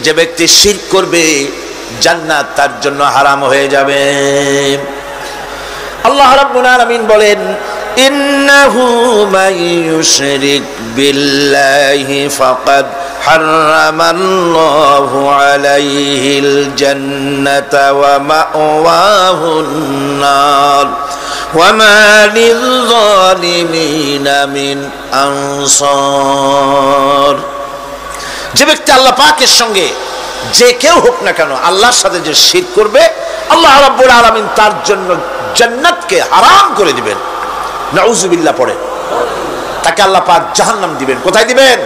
যে ব্যক্তি শিরক করবে জান্নাত তার জন্য হারাম হয়ে যাবে। আল্লাহ রাব্বুল আলামিন বলেন, ইন্নাহু মান ইউশরিক বিল্লাহি ফাকাদ হারামাল্লাহু আলাইহিল জান্নাতা ওয়া মাওয়াহুন নার ওয়া মা লিয-যালিমিনা মিন আনসার। যে ব্যক্তি আল্লাহ পাকের সঙ্গে যে কেউ হোক না কেন আল্লাহর সাথে যে শিরক করবে, আল্লাহ রাব্বুল আলামিন তার জন্য জান্নাতকে হারাম করে দিবেন। নাউযুবিল্লাহ পড়ে। তাকে আল্লাহ পাক জাহান্নাম দিবেন। কোথায় দিবেন?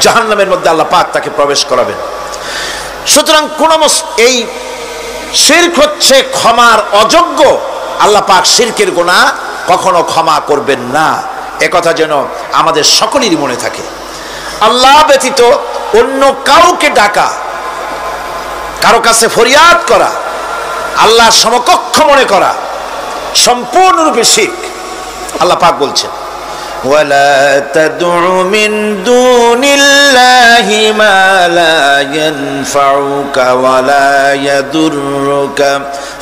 জাহান্নামের মধ্যে আল্লাহ পাক তাকে প্রবেশ করাবেন। সুতরাং এই শিরক হচ্ছে ক্ষমার অযোগ্য। আল্লাহ পাক শিরকের গুনাহ কখনো ক্ষমা করবেন না, একথা যেন আমাদের সকলেরই মনে থাকে। আল্লাহ ব্যতীত অন্য কাউকে ডাকা, কারো কাছে ফরিয়াদ করা, আল্লাহর সমকক্ষ মনে করা সম্পূর্ণরূপে শিরক। আল্লাহ পাক বলছেন, ওয়ালা তাদউ মিন দুনিল্লাহি মা লা ইয়ানফাউকা ওয়ালা ইয়াদুররুকা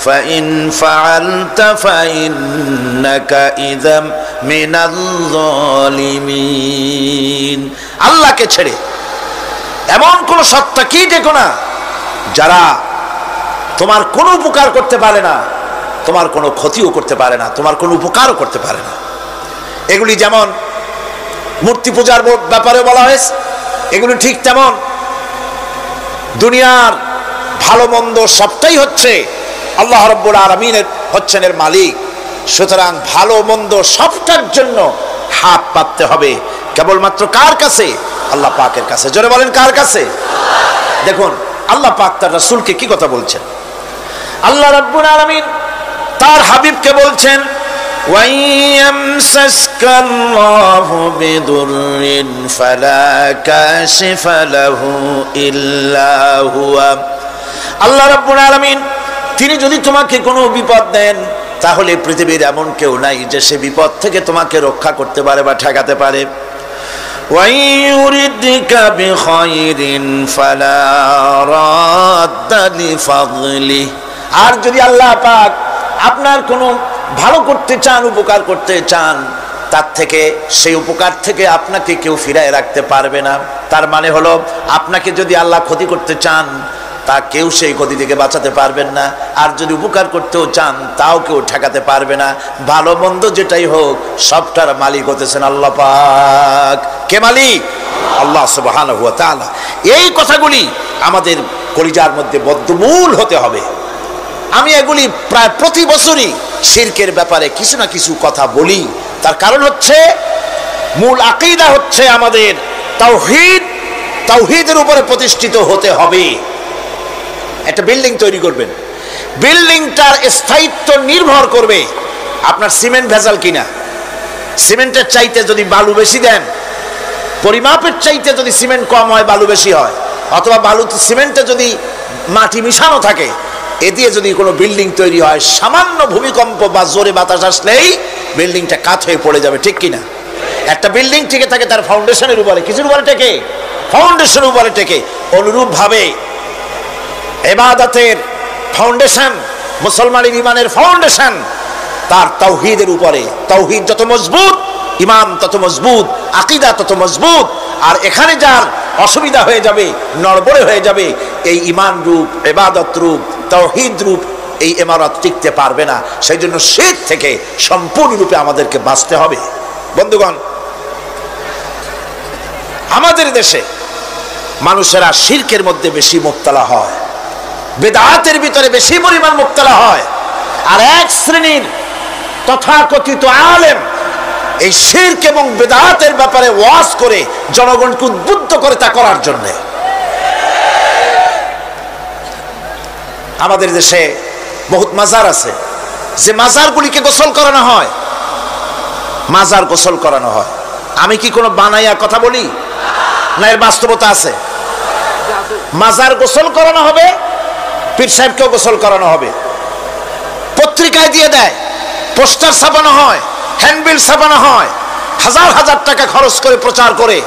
ফাইন ফাআলতা ফাইন্নাকা ইযাম মিনাল যালিমিন। আল্লাহকে ছেড়ে এমন কোন সত্তা কি দেখো না যারা তোমার কোনো উপকার করতে পারে না, তোমার কোনো ক্ষতিও করতে পারে না, তোমার কোনো উপকারও করতে পারে না। এগুলি যেমন মূর্তি পূজার ব্যাপারে বলা হয়েছে, এগুলি ঠিক তেমন দুনিয়ার ভালো মন্দ সবটাই হচ্ছে আল্লাহ রাব্বুল আলামিনের হচ্ছেন এর মালিক। সুতরাং ভালো মন্দ সবটার জন্য হাত পাততে হবে কেবলমাত্র কার কাছে? আল্লাহ পাকের কাছে। জোরে বলেন, কার কাছে? দেখুন আল্লাহ পাক তার রাসূলকে কি কথা বলছেন। আল্লাহ রাব্বুল আলামিন তার হাবিবকে বলছেন, ওয়াইয়ামসাসকাল্লাহু বিদুররিন ফালা কাশিফা লাহু ইল্লা হুয়া। আল্লাহ রাব্বুল আলামিন তিনি যদি তোমাকে কোনো বিপদ দেন তাহলে পৃথিবীর এমন কেউ নাই যে সে বিপদ থেকে তোমাকে রক্ষা করতে পারে বা ঠেকাতে পারে। ওয়াইয়ুরিদকা বিখাইরিন ফালা রাদ্দা লিফাদলি। আর যদি আল্লাহ পাক আপনার কোনো ভালো করতে চান, উপকার করতে চান, তার থেকে সেই উপকার থেকে আপনাকে কেউ ফিরায় রাখতে পারবে না। তার মানে হলো আপনাকে যদি আল্লাহ ক্ষতি করতে চান তা কেউ সেই ক্ষতি থেকে বাঁচাতে পারবেন না, আর যদি উপকার করতেও চান তাও কেউ ঠেকাতে পারবে না। ভালো মন্দ যেটাই হোক সবটার মালিক হতেছেন আল্লাহ পাক। কে মালিক? আল্লাহ সুবহানাহু ওয়া তাআলা। এই কথাগুলি আমাদের কলিজার মধ্যে বদ্ধমূল হতে হবে। আমি এগুলি প্রায় প্রতি বছরই শিরকের ব্যাপারে কিছু না কিছু কথা বলি। তার কারণ হচ্ছে মূল আকীদা হচ্ছে আমাদের তাওহীদ। তাওহীদের উপরে প্রতিষ্ঠিত হতে হবে। একটা বিল্ডিং তৈরি করবেন, বিল্ডিংটার স্থায়িত্ব নির্ভর করবে আপনার সিমেন্ট ভেজাল কিনা। সিমেন্টের চাইতে যদি বালু বেশি দেন, পরিমাপের চাইতে যদি সিমেন্ট কম হয় বালু বেশি হয়, অথবা বালু সিমেন্টে যদি মাটি মিশানো থাকে, এ দিয়ে যদি কোনো বিল্ডিং তৈরি হয়, সামান্য ভূমিকম্প বা জোরে বাতাস আসলেই বিল্ডিংটা কাত হয়ে পড়ে যাবে, ঠিক কিনা? একটা বিল্ডিং টিকে থাকে তার ফাউন্ডেশনের উপরে, কিছুর উপরে টেকে, ফাউন্ডেশনের উপরে টেকে। অনুরূপভাবে ইবাদতের ফাউন্ডেশন, মুসলমানের ইমানের ফাউন্ডেশন তার তাওহীদের উপরে। তাওহীদ যত মজবুত, ইমান তত মজবুত, আকীদা তত মজবুত। আর এখানে যার অসুবিধা হয়ে যাবে, নড়বড়ে হয়ে যাবে, এই ইমান রূপ, ইবাদত রূপ, তাওহীদ রূপ এই ইমারত টিকতে পারবে না। সেই জন্য শিরক থেকে সম্পূর্ণরূপে আমাদেরকে বাঁচতে হবে। বন্ধুগণ, আমাদের দেশে মানুষেরা শিরকের মধ্যে বেশি মুবতালা হয়, বেদাতের ভিতরে বেশি পরিমাণ মুবতালা হয়। আর এক শ্রেণীর তথাকথিত আলেম এই শিরক এবং বেদাতের ব্যাপারে ওয়াজ করে জনগণকে উদ্বুদ্ধ করে তা করার জন্য। আমাদের দেশে বহুত মাজার আছে, যে মাজারগুলিকে গোসল করানো হয়, মাজার গোসল করানো হয়। আমি কি কোনো বানাইয়া কথা বলি না? এর বাস্তবতা আছে। মাজার গোসল করানো হবে, পীর সাহেবকেও গোসল করানো হবে, পত্রিকায় দিয়ে দেয়, পোস্টার ছাপানো হয়, হ্যান্ডবিল ছাপানো হয়, হাজার হাজার টাকা খরচ করে প্রচার করে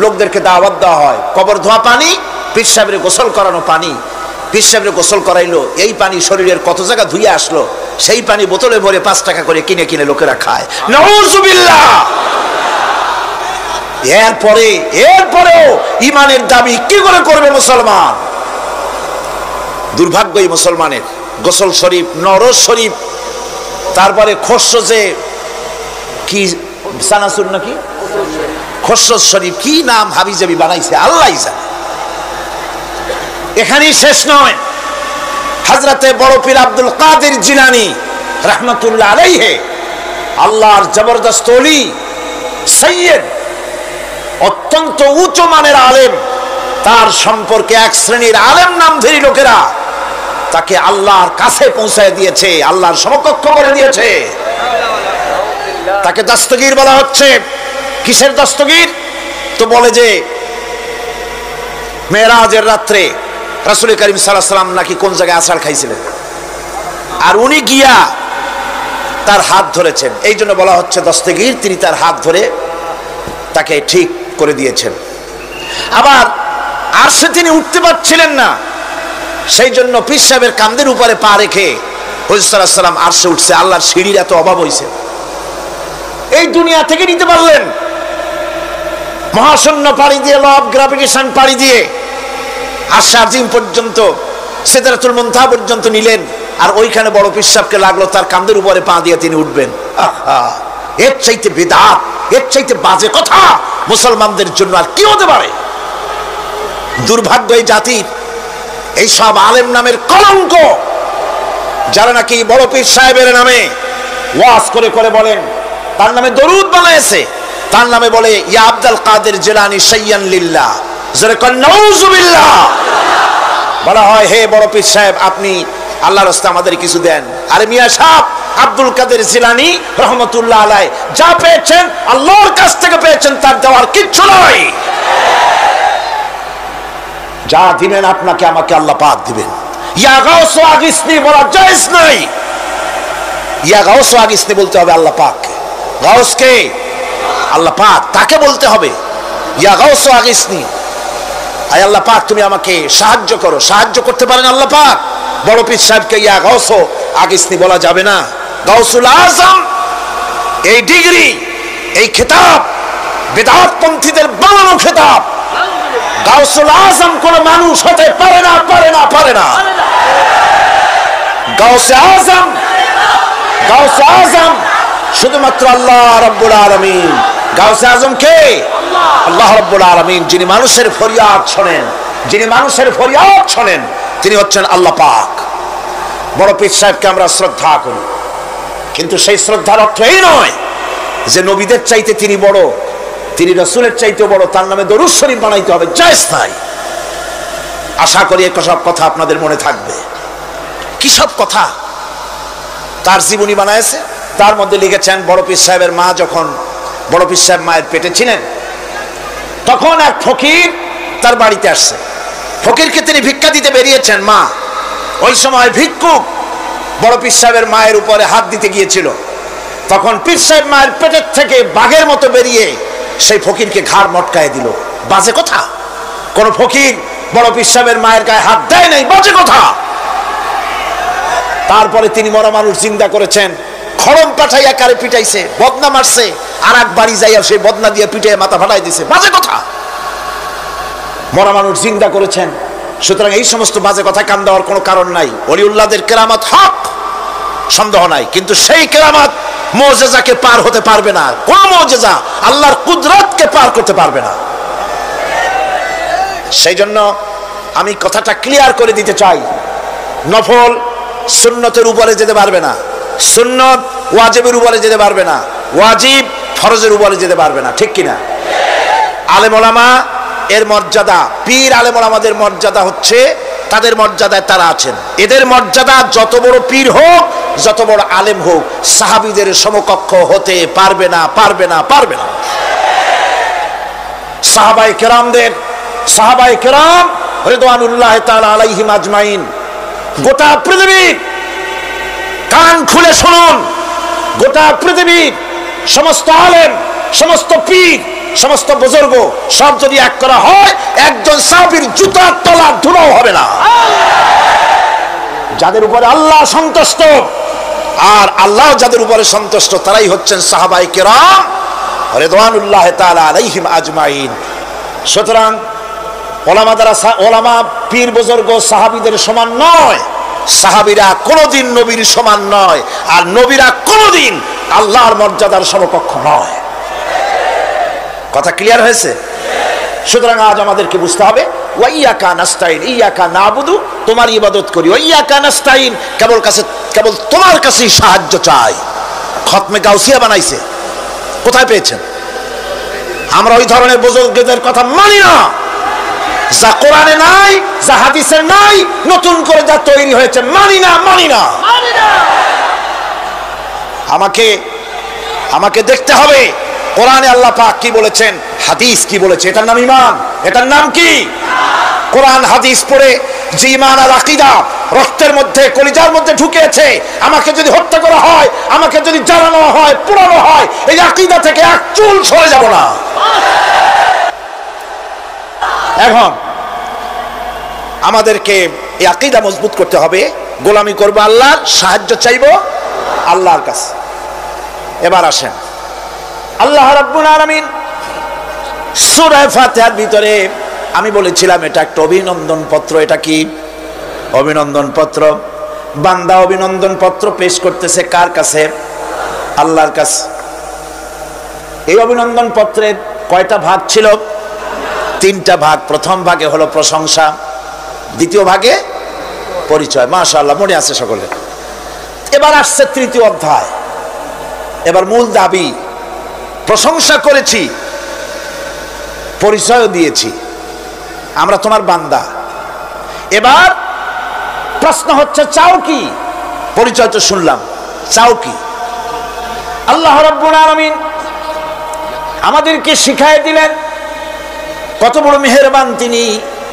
লোকদেরকে দাওয়াত দেওয়া হয়। কবর ধোয়া পানি পীর সাহেবের গোসল করানো পানি, পীর সাহেবের গোসল করাইলো, এই পানি শরীরের কত জায়গা ধুয়ে আসলো, সেই পানি বোতলে ভরে 5 টাকা করে কিনে কিনে লোকেরা খায়। নাউযুবিল্লাহ। এরপরেও ইমানের দাবি কি করে করবে মুসলমান? দুর্ভাগ্য এই মুসলমানের। গোসল শরীফ, নরজ শরীফ, তারপরে খসরজে কি সানাসুর নাকি খসরজ শরীফ, কি নাম হাবিজাবি বানাইছে আল্লাহই জানে। এখানেই শেষ নয়, হযরতে বড় পীর আব্দুল কাদের জিলানী রাহমাতুল্লাহ আলাইহি, আল্লাহর জবরদস্ত ওলি, সৈয়দ, অত্যন্ত উচ্চ মানের আলেম, তার সম্পর্কে এক শ্রেণীর আলেম নামধারী লোকেরা তাকে আল্লাহর কাছে পৌঁছায় দিয়েছে, আল্লাহর সমকক্ষ করে দিয়েছে। তাকে দস্তগীর বলা হচ্ছে। কিসের দস্তগীর? তো বলে যে মেরাজের রাত্রে রাসূল করিম সাল্লাল্লাহু আলাইহি ওয়াসাল্লাম নাকি কোন জায়গায় আছাড় খাইছিলেন, আর উনি গিয়া তার হাত ধরেছেন, এই জন্য বলা হচ্ছে দস্তগীর। তিনি তার হাত ধরে তাকে ঠিক করে দিয়েছেন। আবার আরশে তিনি উঠতে পারছিলেন না, সেই জন্য পীর সাহেবের কাঁধের উপরে পা রেখে হুজুর সাল্লাল্লাহু আলাইহি ওয়াসাল্লাম আরশে উঠছে। আল্লাহর সিঁড়ির এত অভাব হয়েছে, এই দুনিয়া থেকে নিতে পারলেন, মহাশূন্য পাড়ি দিয়ে, ল অফ গ্রাভিটেশন পাড়ি দিয়ে আরশে আজিম পর্যন্ত, সিদরাতুল মুনতাহা পর্যন্ত নিলেন, আর ওইখানে বড় পীর সাহেবকে লাগলো তার কাঁধের উপরে পা দিয়ে তিনি উঠবেন। আহা, এর চাইতে বিদআত, এর চাইতে বাজে কথা মুসলমানদের জন্য আর কি হতে পারে? দুর্ভাগ্য এই জাতির, এই সব আলেম নামের কলঙ্ক, যারা নাকি বড় পীর সাহেবের নামে ওয়াজ করে করে বলেন, তার নামে দরুদ বানাইছে, তার নামে বলে ইয়া আব্দুল কাদের জিলানী শাইয়ান লিল্লাহ, জোরে কোন নাউযুবিল্লাহ। বলা হয় হে বড় পীর সাহেব, আপনি আল্লাহর রাস্তায় আমাদের কিছু দেন। আরে মিয়া সাহেব, আব্দুল কাদের জিলানী রহমতুল্লাহ আলাইহি যা পেয়েছেন আল্লাহর কাছ থেকে পেয়েছেন, তার দেওয়ার কিচ্ছু নয়। যা দিবেন আপনাকে আমাকে আল্লাহ পাক দিবেন। ইয়া গাউস আগিসনি বলা জায়েজ নাই, ইয়া গাউস আগিসনি বলতে হবে আল্লাহ পাককে। গাউস কে? আল্লাহ পাক, তাকে বলতে হবে ইয়া গাউস আগিসনি, আয় আল্লাহ পাক তুমি আমাকে সাহায্য করো। সাহায্য করতে পারেন আল্লাহ পাক। বড় পীর সাহেবকে ইয়া গাউস আগিসনি বলা যাবে না। গাউসুল আজম, এই ডিগ্রি, এই খেতাব বিদআত পন্থীদের বানানো খেতাব। গাউসুল আজম কোন মানুষ হতে পারে না, পারে না, পারে না। গাউসে আজম, গাউসে আজম শুধুমাত্র আল্লাহ রাব্বুল আলামিন। গাউসে আজম কে? আল্লাহ রাব্বুল আলামিন, যিনি মানুষের ফরিয়াদ শোনেন, যিনি মানুষের ফরিয়াদ শোনেন, তিনি হচ্ছেন আল্লাহ পাক। বড় পীর সাহেবকে আমরা শ্রদ্ধা করি, কিন্তু সেই শ্রদ্ধার অর্থ এই নয় যে নবীদের চাইতে তিনি বড়, তিনি রাসূলের চাইতে বড়, তার নামে দরুদ শরীফ বানাইতে হবে, জায়েজ নাই। আশা করি এই সব কথা আপনাদের মনে থাকবে। কি সব কথা তার জীবনী বানাইছে, তার মধ্যে লিখেছেন বড় পীর সাহেবের মা যখন, বড় পীর সাহেব মায়ের পেটে ছিলেন, তখন এক ফকির তার বাড়িতে আসছে। ফকিরকে তিনি ভিক্ষা দিতে বেরিয়েছেন মা, ওই সময় ভিক্ষুক বড় পীর সাহেবের মায়ের উপরে হাত দিতে গিয়েছিল। তখন পীর সাহেব মায়ের পেটের থেকে বাঘের মতো বেরিয়ে সেই ফকিরকে ঘাড় মটকায় দিল। বাজে কথা, কোন ফকির বড় পীর সাহেবের মায়ের গায়ে হাত দেয় নাই, বাজে কথা। তারপরে তিনি মরা মানুষ জিন্দা করেছেন, খড়ম পাঠাইয়া কারে পিটাইছে, বদনা মারছে, আর এক বাড়ি যাইয়া সেই বদনা দিয়ে পিটাইয়া মাথা ফাটাই দিছে, বাজে কথা। মরা মানুষ জিন্দা করেছেন। সুতরাং এই সমস্ত বাজে কথা কান দেওয়ার কোনো কারণ নাই। ওলিউল্লাহদের কেরামত হক, সন্দেহ নাই, কিন্তু সেই কেরামত মুজিজাকে পার হতে পারবে না। কোন মুজিজা আল্লাহর কুদরতকে পার করতে পারবে না। সেই জন্য আমি কথাটা ক্লিয়ার করে দিতে চাই, নফল সুন্নতের উপরে যেতে পারবে না, সুন্নত ওয়াজিবের উপরে যেতে পারবে না, ওয়াজিব ফরজের উপরে যেতে পারবে না, ঠিক কিনা? আলেম ওলামা এর মর্যাদা, পীর আলেম ওলামাদের মর্যাদা হচ্ছে তাদের মর্যাদায় তারা আছেন। এদের মর্যাদা যত বড় পীর হোক, যত বড় আলেম হোক, সাহাবীদের সমকক্ষ হতে পারবে না, পারবে না, পারবে না। সাহাবায়ে কেরাম রিদওয়ানুল্লাহি তাআলা আলাইহিম আজমাইন, গোটা পৃথিবীর, কান খুলে শুনুন, গোটা পৃথিবীর সমস্ত আলেম, সমস্ত পীর, সমস্ত বুজুর্গ সব যদি এক করা হয়, একজন সাহাবীর জুতার তলার ধুলাও হবে না। যাদের উপরে আল্লাহ সন্তুষ্ট, আর আল্লাহ যাদের উপরে সন্তুষ্ট তারাই হচ্ছেন সাহাবায়ে কেরাম রিদওয়ানুল্লাহ তাআলা আলাইহিম আজমাইন। সুতরাং ওলামা পীর বুজুর্গ সাহাবীদের সমান নয়, সাহাবীরা কোনোদিন নবীর সমান নয়, আর নবীরা কোনোদিন আল্লাহর মর্যাদার সমকক্ষ নয়। কথা ক্লিয়ার হয়েছে? সুতরাং আজ আমাদেরকে বুঝতে হবে ওয়া ইয়াকা নাস্তাইন, ইয়াকা নাবুদু, তোমার ইবাদত করি, ওয়া ইয়াকা নাস্তাইন, কেবল তোমার কাছেই সাহায্য চাই। খতমে গাউসিয়া বানাইছে, কোথায় পেয়েছেন? আমরা ওই ধরনের বুজুর্গদের কথা মানি না, যা কোরআনে নাই, যা হাদিসে নাই, নতুন করে যা তৈরি হয়েছে মানি না। আমাকে দেখতে হবে কোরআনে আল্লাহ পাক কি বলেছেন, হাদিস কি বলেছে। এটার নাম ঈমান, এটার নাম কি? কোরআন হাদিস পড়ে যে ঈমান আর আকীদা রক্তের মধ্যে, কলিজার মধ্যে ঢুকেছে, আমাকে যদি হত্যা করা হয়, আমাকে যদি জ্বালানো হয়, পোড়ানো হয়, এই আকীদা থেকে এক চুল সরে যাব না। এখন আমাদেরকে এই আকীদা মজবুত করতে হবে। গোলামি করব আল্লাহর, সাহায্য চাইব আল্লাহর কাছে। এবার আসেন, আল্লাহ রাব্বুল আলামিন সূরা ফাতিহার ভিতরে আমি বলেছিলাম এটা একটা অভিনন্দন পত্র। এটা কি? অভিনন্দন পত্র। বান্দা অভিনন্দন পত্র পেশ করতেছে কার কাছে? আল্লাহর কাছে। এই অভিনন্দন পত্রের কয়টা ভাগ ছিল? 3টা ভাগ। প্রথম ভাগে হলো প্রশংসা, দ্বিতীয় ভাগে পরিচয়। মাশাআল্লাহ, মনে আছে সকলে। এবার আসছে 3য় অধ্যায়। এবার মূল দাবি, প্রশংসা করেছি, পরিচয় দিয়েছি, আমরা তোমার বান্দা। এবার প্রশ্ন হচ্ছে চাও কি? পরিচয় তো শুনলাম, চাও কি? আল্লাহ রাব্বুল আলামিন আমাদেরকে শিখায় দিলেন কত বড় মেহেরবান তিনি,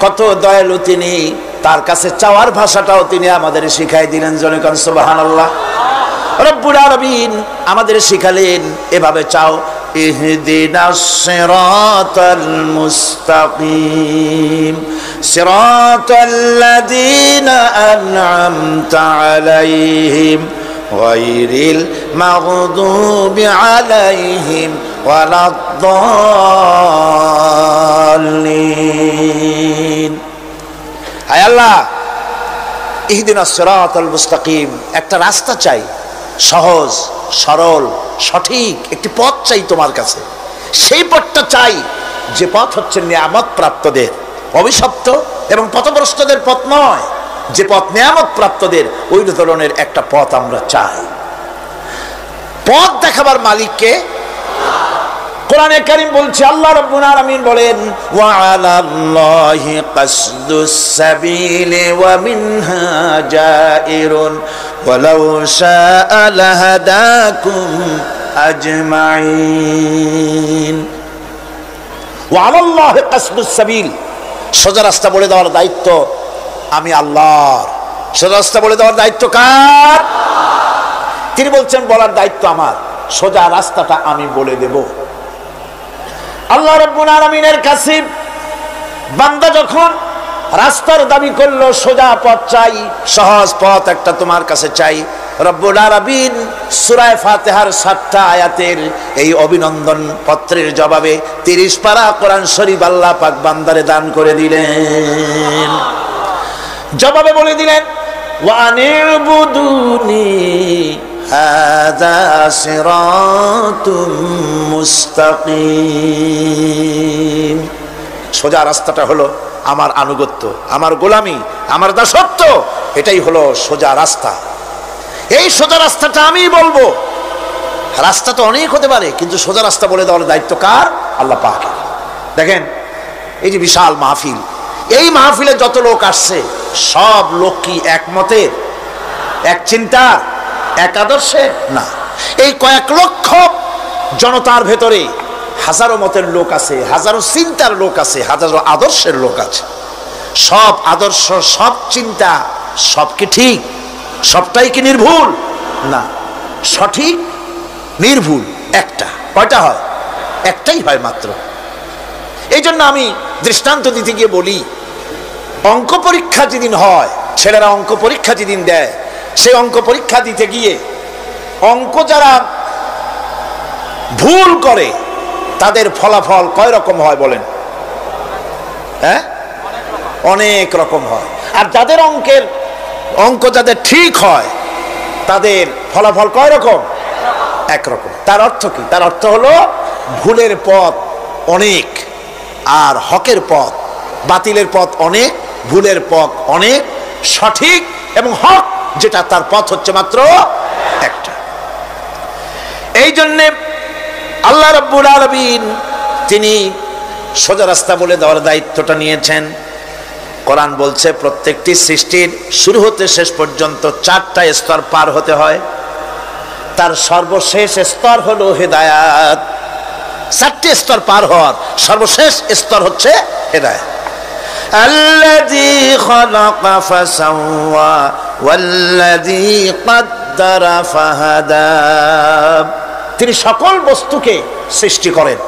কত দয়ালু তিনি। তার কাছে চাওয়ার ভাষাটাও তিনি আমাদের শিখাই দিলেন। জনগণ সুবহানাল্লাহ। রব্বুল আলামিন আমাদের শিখালেন এভাবে চাও, ইহদিনাস সিরাতাল মুস্তাকিম সিরাতাল্লাযীনা আন'আমতা আলাইহিম গায়রিল মাগদুবি আলাইহিম ওয়ালাদ-দাল্লিন। হায় আল্লাহ, ইহদিনাস সিরাতাল মুস্তাকিম, একটা রাস্তা চাই, সহজ সরল সঠিক একটি পথ চাই তোমার কাছে। সেই পথটা চাই যে পথ হচ্ছে নিয়ামত প্রাপ্তদের, অভিশপ্ত এবং পথভ্রষ্টদের পথ নয়। যে পথ নিয়ামত প্রাপ্তদের, ওই ধরনের একটা পথ আমরা চাই। পথ দেখাবার মালিককে কোরআনে কারীম বলছে, আল্লাহ রাব্বুল আলামিন বলেন, ওয়া আলাল্লাহি কাসদুস সাবিলি ওয়া মিনহা জাইরুন ওয়ালাউ শাআ লাহাদাকুম আজমাইন। ওয়া আলাল্লাহি কাসদুস সাবিল, সোজা রাস্তা বলে দেওয়ার দায়িত্ব আমি আল্লাহর। সোজা রাস্তা বলে দেওয়ার দায়িত্ব কার? তিনি বলছেন বলার দায়িত্ব আমার, সোজা রাস্তাটা আমি বলে দেব। আল্লাহ রাব্বুল আলামিনের কাছে বান্দা যখন রাস্তার দাবি করলো, সোজা পথ চাই, সহজ পথ একটা তোমার কাছে চাই, রব্বুল আলামিন সূরা ফাতিহার 7টা আয়াতের এই অভিনন্দন পত্রের জবাবে 30 পারা কোরআন শরীফ আল্লাহ পাক বান্দারে দান করে দিলেন। জবাবে বলে দিলেন, ওয়া আনিবুদুনি হাযা সিরাতুম মুস্তাকিম। সোজা রাস্তাটা হলো আমার আনুগত্য, আমার গোলামি, আমার দাসত্ব, এটাই হলো সোজা রাস্তা। এই সোজা রাস্তাটা আমি বলবো। রাস্তা তো অনেক হতে পারে, কিন্তু সোজা রাস্তা বলে দেওয়ার দায়িত্ব কার? আল্লাহ পাকের। দেখেন এই যে বিশাল মাহফিল, এই মাহফিলে যত লোক আসছে সব লোক কি একমতের, এক চিন্তার, এক আদর্শে? না। এই কয়েক লক্ষ জনতার ভেতরে হাজারো মতের লোক আছে, হাজারো চিন্তার লোক আছে, হাজারো আদর্শের লোক আছে। সব আদর্শ, সব চিন্তা, সব কি ঠিক? সবটাই কি নির্ভুল? না, সঠিক নির্ভুল একটা। কয়টা হয়? একটাই হয় মাত্র। এই জন্য আমি দৃষ্টান্ত দিতে গিয়ে বলি, অঙ্ক পরীক্ষা যেদিন হয়, ছেলেরা অঙ্ক পরীক্ষা যেদিন দেয়, সেই অঙ্ক পরীক্ষা দিতে গিয়ে অঙ্ক যারা ভুল করে তাদের ফলাফল কয় রকম হয় বলেন? হ্যাঁ, অনেক রকম হয়। আর যাদের অঙ্ক যাদের ঠিক হয় তাদের ফলাফল কয় রকম? একরকম। তার অর্থ কি? তার অর্থ হলো ভুলের পথ অনেক আর হকের পথ, বাতিলের পথ অনেক, ভুলের পথ অনেক, সঠিক এবং হক যেটা তার পথ হচ্ছে মাত্র একটা। এই জন্যে আল্লাহ রাব্বুল আলামিন তিনি সোজা রাস্তা বলে দেওয়ার দায়িত্বটা নিয়েছেন। কোরআন বলছে প্রত্যেকটি সৃষ্টির শুরু হতে শেষ পর্যন্ত 4টা স্তর পার হতে হয়। তার সর্বশেষ স্তর হলো হেদায়াত। 4টে স্তর পার হওয়ার সর্বশেষ স্তর হচ্ছে হেদায়াত। আল্লাযী খালাকা ফাসাওয়া ওয়াল্লাযী কাদ্দারা ফাহাদা। তিনি সকল বস্তুকে সৃষ্টি করেন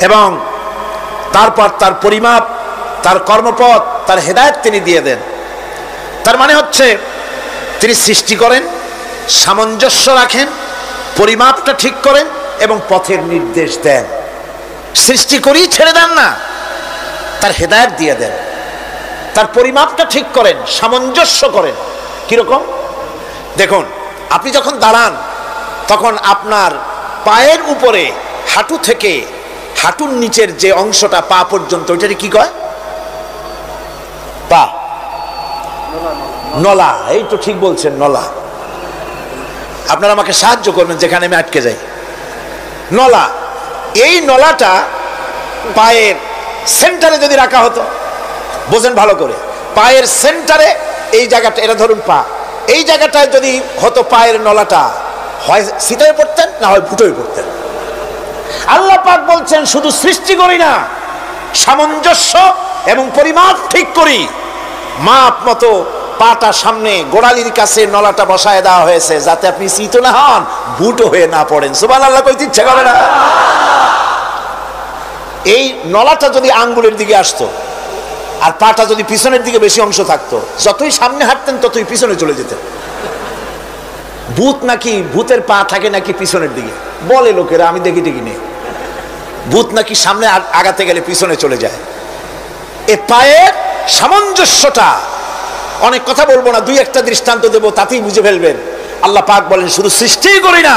এবং তারপর তার পরিমাপ, তার কর্মপথ, তার হেদায়েত তিনি দিয়ে দেন। তার মানে হচ্ছে তিনি সৃষ্টি করেন, সামঞ্জস্য রাখেন, পরিমাপটা ঠিক করেন এবং পথের নির্দেশ দেন। সৃষ্টি করেই ছেড়ে দেন না, তার হেদায়েত দিয়ে দেন, তার পরিমাপটা ঠিক করেন, সামঞ্জস্য করেন। কিরকম? দেখুন, আপনি যখন দাঁড়ান তখন আপনার পায়ের উপরে হাঁটু থেকে হাঁটুর নিচের যে অংশটা পা পর্যন্ত, ওইটাকে কি কয়? পা, নলা। এই তো ঠিক বলছেন, নলা। আপনারা আমাকে সাহায্য করবেন যেখানে আমি আটকে যাই। নলা, এই নলাটা পায়ের সেন্টারে যদি রাখা হতো, বোঝেন ভালো করে, পায়ের সেন্টারে এই জায়গাটা, এটা ধরুন পা, এই জায়গাটায় যদি হতো পায়ের নলাটা, হয় সিটায় পড়তেন না হয় ফুটোয় পড়তেন। আল্লাহ পাক বলছেন শুধু সৃষ্টি করি না, সামঞ্জস্য এবং পরিমাপ ঠিক করি। মাপ মতো পাটা সামনে গোড়ালির কাছে নলাটা বসায় দেওয়া হয়েছে যাতে আপনি সিটো না হন, বুটো হয়ে না পড়েন। সুবহানাল্লাহ কইতে ইচ্ছা করে না? এই নলাটা যদি আঙ্গুলের দিকে আসতো আর পাটা যদি পিছনের দিকে বেশি অংশ থাকতো, যতই সামনে হাঁটতেন ততই পিছনে চলে যেতেন। ভূত নাকি, ভূতের পা থাকে নাকি পিছনের দিকে, বলে লোকেরা, আমি দেখি টেকি নেই। ভূত নাকি সামনে আগাতে গেলে পিছনে চলে যায়। এ পায়ের সামঞ্জস্যটা, অনেক কথা বলবো না, 2-1টা দৃষ্টান্ত দেবো, তাতেই বুঝে ফেলবেন। আল্লাহ পাক বলেন শুধু সৃষ্টিই করি না,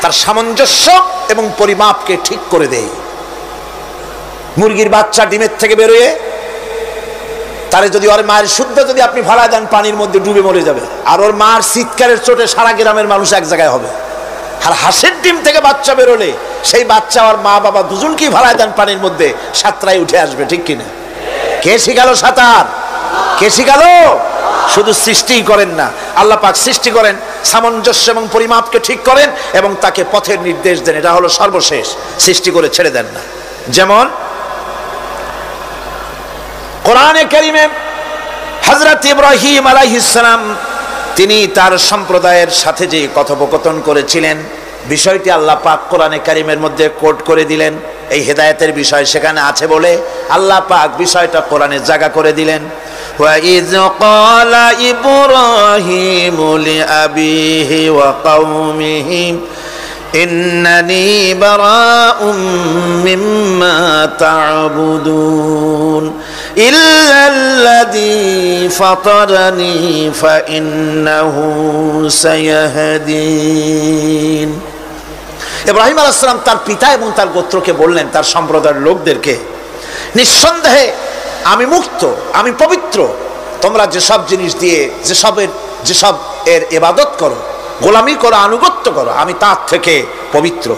তার সামঞ্জস্য এবং পরিমাপকে ঠিক করে দেয়। মুরগির বাচ্চা ডিমের থেকে বেরোয়, তারে যদি ওর মায়ের শুদ্ধ যদি আপনি ফালায় দেন, পানির মধ্যে ডুবে মরে যাবে। আর ওর মার চিৎকারের চোটে সারা গ্রামের মানুষ এক জায়গায় হবে। আর হাঁসের ডিম থেকে বাচ্চা বেরোলে সেই বাচ্চা আর মা বাবা দুজনকেই ফালায় দেন পানির মধ্যে, সাঁতরায় উঠে আসবে। ঠিক কিনা? কে শিখালো সাঁতার? কে শিখালো? শুধু সৃষ্টিই করেন না, আল্লাহ পাক সৃষ্টি করেন, সামঞ্জস্য এবং পরিমাপকে ঠিক করেন এবং তাকে পথের নির্দেশ দেন। এটা হলো সর্বশেষ। সৃষ্টি করে ছেড়ে দেন না। যেমন কোরআনে কারীমে হযরত ইব্রাহিম আলাইহিস সালাম তিনি তার সম্প্রদায়ের সাথে যে কথোপকথন করেছিলেন, বিষয়টি আল্লাহ পাক কোরআনে কারীমের মধ্যে কোট করে দিলেন। এই হেদায়েতের বিষয় সেখানে আছে বলে আল্লাহ পাক বিষয়টা কোরআনে জায়গা করে দিলেন। ওয়া ইয ক্বালা ইব্রাহিমু লিআবিহি ওয়া কওমিহি ইন্নানি বারাউম মিম্মা তা'বুদুন ইল্লাল্লাযী ফাতারানি ফাইন্নাহু সায়াহদিন। ইব্রাহিম আলাইহিস সালাম তার পিতা এবং তার গোত্রকে বললেন, তার সম্প্রদায়ের লোকদেরকে, নিঃসন্দেহে আমি মুক্ত, আমি পবিত্র। তোমরা যেসব জিনিস দিয়ে যেসব এর ইবাদত করো, গোলামি করো, আনুগত্য করো, আমি তার থেকে পবিত্র।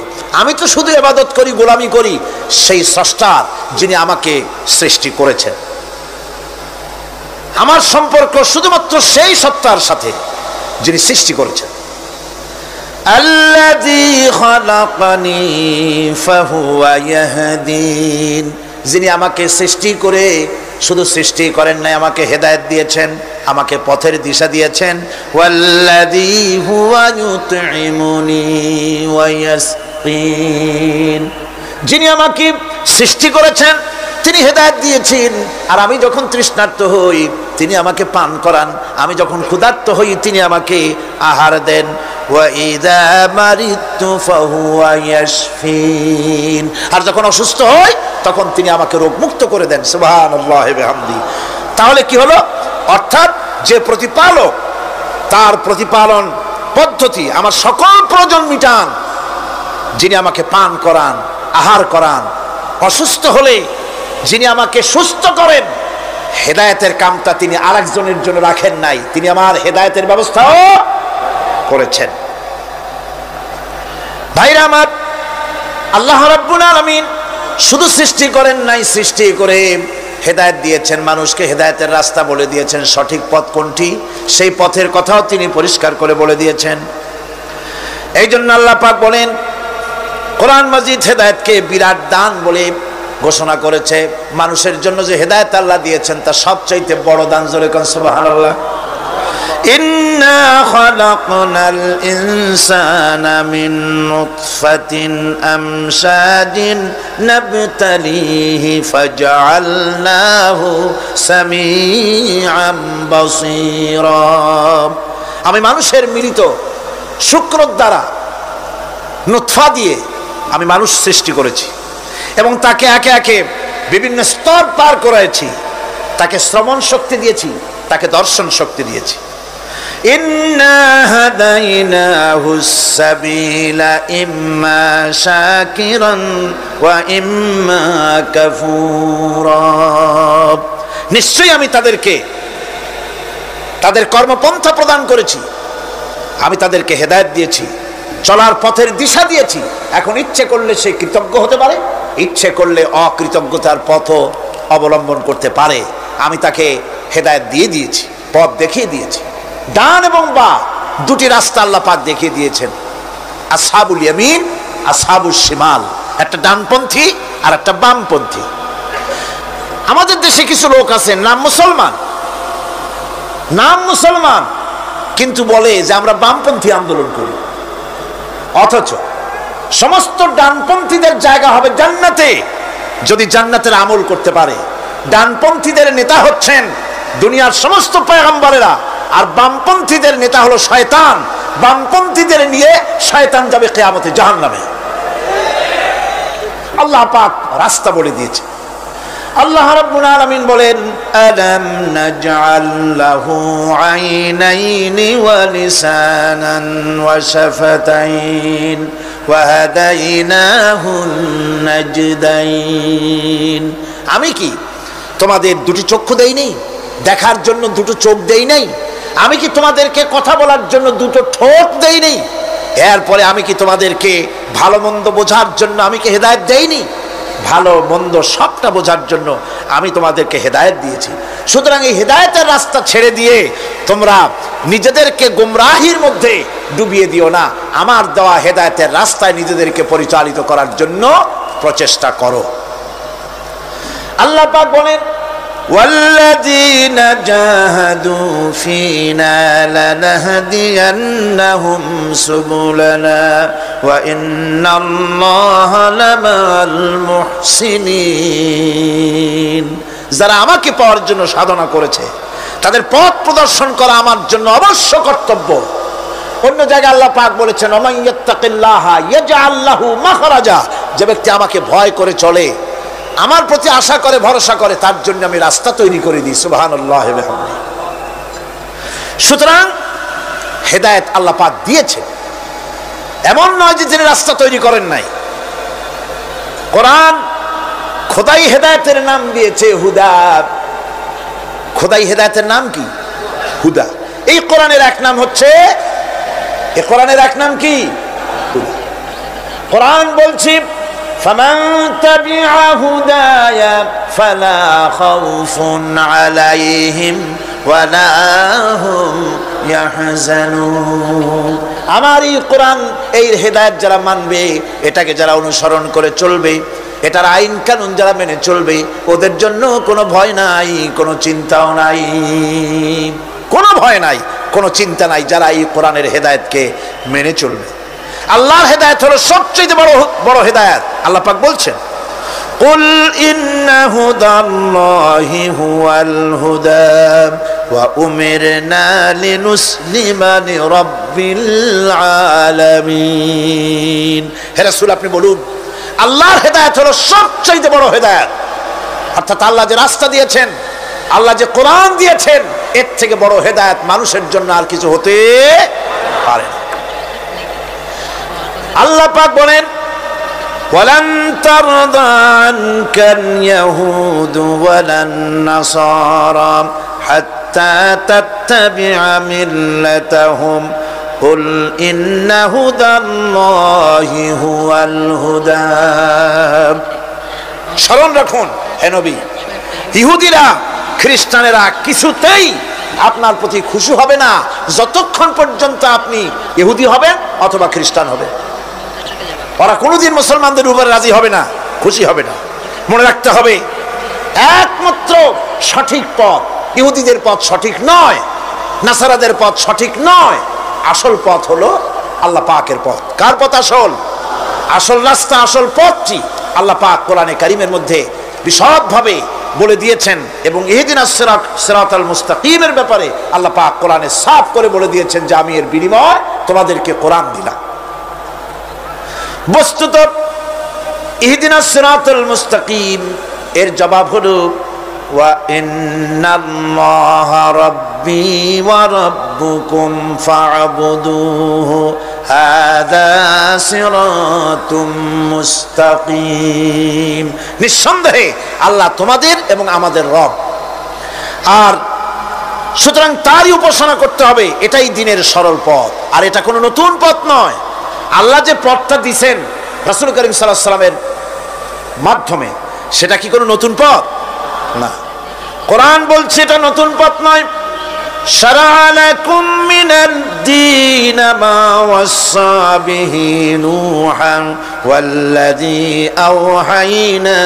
আমি তো শুধু ইবাদত করি, গোলামি করি সেই স্রষ্টার, যিনি আমাকে সৃষ্টি করেছেন। আমার সম্পর্ক শুধুমাত্র সেই সত্তার সাথে যিনি সৃষ্টি করেছেন। আল্লাযী খালাকানি ফাহুয়া ইয়াহদিন, যিনি আমাকে সৃষ্টি করে শুধু সৃষ্টি করেন নাই, আমাকে হেদায়েত দিয়েছেন, আমাকে পথের দিশা দিয়েছেন। ওয়াল্লাযী হুয়া ইউতঈমুনি ওয়া ইয়াসকিন, যিনি আমাকে সৃষ্টি করেছেন, তিনি হেদায়েত দিয়েছেন। আর আমি যখন তৃষ্ণার্ত হই তিনি আমাকে পান করান, আমি যখন ক্ষুধার্ত হই তিনি আমাকে আহার দেন। ওয়া ইযা মারিতু ফাহুয়া ইয়াশফিন, আর যখন অসুস্থ হই তখন তিনি আমাকে রোগমুক্ত করে দেন। সুবহানাল্লাহি বিহামদি। তাহলে কি হলো? অর্থাৎ যে প্রতিপালক তার প্রতিপালন পদ্ধতি আমার সকল প্রয়োজন মিটান, যিনি আমাকে পান করান, আহার করান, অসুস্থ হলে যিনি আমাকে সুস্থ করেন, হেদায়েতের কামটা তিনি আরেকজনের জন্য রাখেন নাই, তিনি আমার হেদায়েতের ব্যবস্থাও করেছেন। ভাইরা আমার, আল্লাহ রাব্বুল আলামিন শুধু সৃষ্টি করেন নাই, সৃষ্টি করে হেদায়েত দিয়েছেন, মানুষকে হেদায়েতের রাস্তা বলে দিয়েছেন। সঠিক পথ কোনটি সেই পথের কথাও তিনি পরিষ্কার করে বলে দিয়েছেন। এই জন্য আল্লাহ পাক বলেন, কোরআন মাজিদ হেদায়েতকে বিরাট দান বলে ঘোষণা করেছে। মানুষের জন্য যে হেদায়েত আল্লাহ দিয়েছেন তা সবচাইতে বড় দান। জোরে কোন সুবহানাল্লাহ। ইন্না খালাকনাল ইনসানা মিন নুতফাতিন আমশাজিন নাবতালিহি ফাজআলনাহু সামিআম বাসীরা। আমি মানুষের মিলিত শুক্র দ্বারা নুতফা দিয়ে আমি মানুষ সৃষ্টি করেছি এবং তাকে একে একে বিভিন্ন স্তর পার করেছি। তাকে শ্রবণ শক্তি দিয়েছি, তাকে দর্শন শক্তি দিয়েছি। ইন্না হাদাইনাহুস সাবিলা ইম্মা শাকিরান ওয়া ইম্মা কাফুরা। নিশ্চয়ই আমি তাদেরকে তাদের কর্মপন্থা প্রদান করেছি, আমি তাদেরকে হেদায়েত দিয়েছি, চলার পথের দিশা দিয়েছি। এখন ইচ্ছে করলে সে কৃতজ্ঞ হতে পারে, ইচ্ছে করলে অকৃতজ্ঞতার পথ অবলম্বন করতে পারে। আমি তাকে হেদায়েত দিয়ে দিয়েছি, পথ দেখিয়ে দিয়েছি। ডান এবং বাঁ দুটি রাস্তা আল্লাহ পাক দেখিয়ে দিয়েছেন। আসহাবুল ইয়ামিন, আসহাবুশ শিমাল, একটা ডানপন্থী আর একটা বামপন্থী। আমাদের দেশে কিছু লোক আছেন নাম মুসলমান, কিন্তু বলে যে আমরা বামপন্থী আন্দোলন করি, অথচ সমস্ত ডানপন্থীদের জায়গা হবে জান্নাতে যদি জান্নাতের আমল করতে পারে। ডানপন্থীদের নেতা হচ্ছেন দুনিয়ার সমস্ত পয়গম্বরেরা, আর বামপন্থীদের নেতা হলো শয়তান। বামপন্থীদের নিয়ে শয়তান যাবে কিয়ামতে জাহান্নামে। আল্লাহ পাক রাস্তা বলে দিয়েছে। আল্লাহ রাব্বুল আলামিন বলেন, আলাম নাজআল লাহু আইনাইনি ওয়া লিসানান ওয়া শাফাতাইন ওয়া হাদাইনাহুন নাজদাইন। আমি কি তোমাদের দুটি চক্ষু দেই নাই, দেখার জন্য দুটো চোখ দেই নাই? আমি কি তোমাদেরকে কথা বলার জন্য দুটো ঠোঁট দেই নাই? এরপরে আমি কি তোমাদেরকে ভালো মন্দ বোঝার জন্য আমি কি হেদায়েত দেইনি? ভালো মন্দ সবটা বোঝার জন্য আমি তোমাদেরকে হেদায়েত দিয়েছি। সুতরাং এই হেদায়েতের রাস্তা ছেড়ে দিয়ে তোমরা নিজেদেরকে গোমরাহির মধ্যে ডুবিয়ে দিও না। আমার দেওয়া হেদায়েতের রাস্তায় নিজেদেরকে পরিচালিত করার জন্য প্রচেষ্টা করো। আল্লাহ পাক বলেন, ওয়াল্লাযীনা জাহাদু ফীনা লানাহদিয়ান্নাহুম সুবুলানা ওয়া ইন্নাল্লাহা লামাল মুহসিনিন। যারা আমাকে পাওয়ার জন্য সাধনা করেছে তাদের পথ প্রদর্শন করা আমার জন্য অবশ্য কর্তব্য। অন্য জায়গায় আল্লাহ পাক বলেছেন, ওমান ইয়াত্তাকিল্লাহা ইয়াজআল লাহু মাখরাজা। যে ব্যক্তি আমাকে ভয় করে চলে, আমার প্রতি আশা করে, ভরসা করে, তার জন্য আমি রাস্তা তৈরি করে দিই। সুবহানাল্লাহি ওয়া বিহামদিহি। সুতরাং হেদায়েত আল্লাহ পাক দিয়েছে, এমন নয় যে তিনি রাস্তা তৈরি করেন নাই। কোরআন খোদাই হেদায়েতের নাম দিয়েছে হুদা। খোদাই হেদায়েতের নাম কি? হুদা। এই কোরআনের এক নাম হচ্ছে, এই কোরআনের এক নাম কি? হুদা। কোরআন বলছি, فمن تبع هداي فلا خوف عليهم ولا هم يحزنون। আমার এই কোরআন, এই হেদায়েত যারা মানবে, এটাকে যারা অনুসরণ করে চলবে, এটার আইন কানুন যারা মেনে চলবে, ওদের জন্য কোনো ভয় নাই, কোনো চিন্তাও নাই, কোনো ভয় নাই, কোনো চিন্তা নাই যারা এই কোরআনের হেদায়েতকে মেনে চলবে। আল্লাহর হেদায়েত হলো সবচেয়ে বড় হেদায়েত। আল্লাহ পাক বলছেন, কুল ইন্না হুদাল্লাহি হুয়াল হুদা ওয়া উমিরনা লিনুসলিমা লিরাব্বিল আলামিন। হে রাসূল, আপনি বলুন আল্লাহর হেদায়েত হলো সবচেয়ে বড় হেদায়েত। অর্থাৎ আল্লাহ যে রাস্তা দিয়েছেন, আল্লাহ যে কোরআন দিয়েছেন, এর থেকে বড় হেদায়েত মানুষের জন্য আর কিছু হতে পারে না। আল্লাহ পাক বলেন, ওয়ালান তারদা আনকাল ইয়াহুদু ওয়ালান নাসারা হাত্তা তাত্তাবিআ মিল্লাতাহুম কুল ইন্না হুদাল্লাহি হুয়াল হুদা। স্মরণ রাখুন হে নবী, ইহুদিরা খ্রিস্টানেরা কিছুতেই আপনার প্রতি খুশি হবে না যতক্ষণ পর্যন্ত আপনি ইহুদি হবেন অথবা খ্রিস্টান হবেন। ওরা কোনোদিন মুসলমানদের উপরে রাজি হবে না, খুশি হবে না। মনে রাখতে হবে, একমাত্র সঠিক পথ ইহুদিদের পথ সঠিক নয়, নাসারাদের পথ সঠিক নয়। আসল পথ হলো আল্লাহ পাকের পথ। কার পথ আসল? আসল রাস্তা, আসল পথটি আল্লাহ পাক কোরআনে কারিমের মধ্যে বিশদভাবে বলে দিয়েছেন। এবং ইহদিনাস সিরাতাল মুস্তাকিমের ব্যাপারে আল্লাহ পাক কোরআনে সাফ করে বলে দিয়েছেন যে আমি এর বিনিময় তোমাদেরকে কোরআন দিলাম। বস্তুত ইহদিনাস সিরাতাল মুস্তাকিম এর জবাব হলো ওয়া ইন্নাল্লাহা রাব্বি ওয়া রাব্বুকুম ফা'বুদুহু হাযা সিরাতুম মুস্তাকিম। নিঃসন্দেহে আল্লাহ তোমাদের এবং আমাদের রব, আর সুতরাং তারই উপাসনা করতে হবে। এটাই দ্বীনের সরল পথ, আর এটা কোনো নতুন পথ নয়। আল্লাহ যে পথটা দিয়েছেন রাসূল করিম সাল্লাল্লাহু আলাইহি ওয়াসাল্লামের মাধ্যমে, সেটা কি কোনো নতুন পথ? না। কোরআন বলছে এটা নতুন পথ নয়। শারা'a লাকুম মিনাদ দীন মা ওয়াসসা বিহি নূহান ওয়াল্লাযী আওহাইনা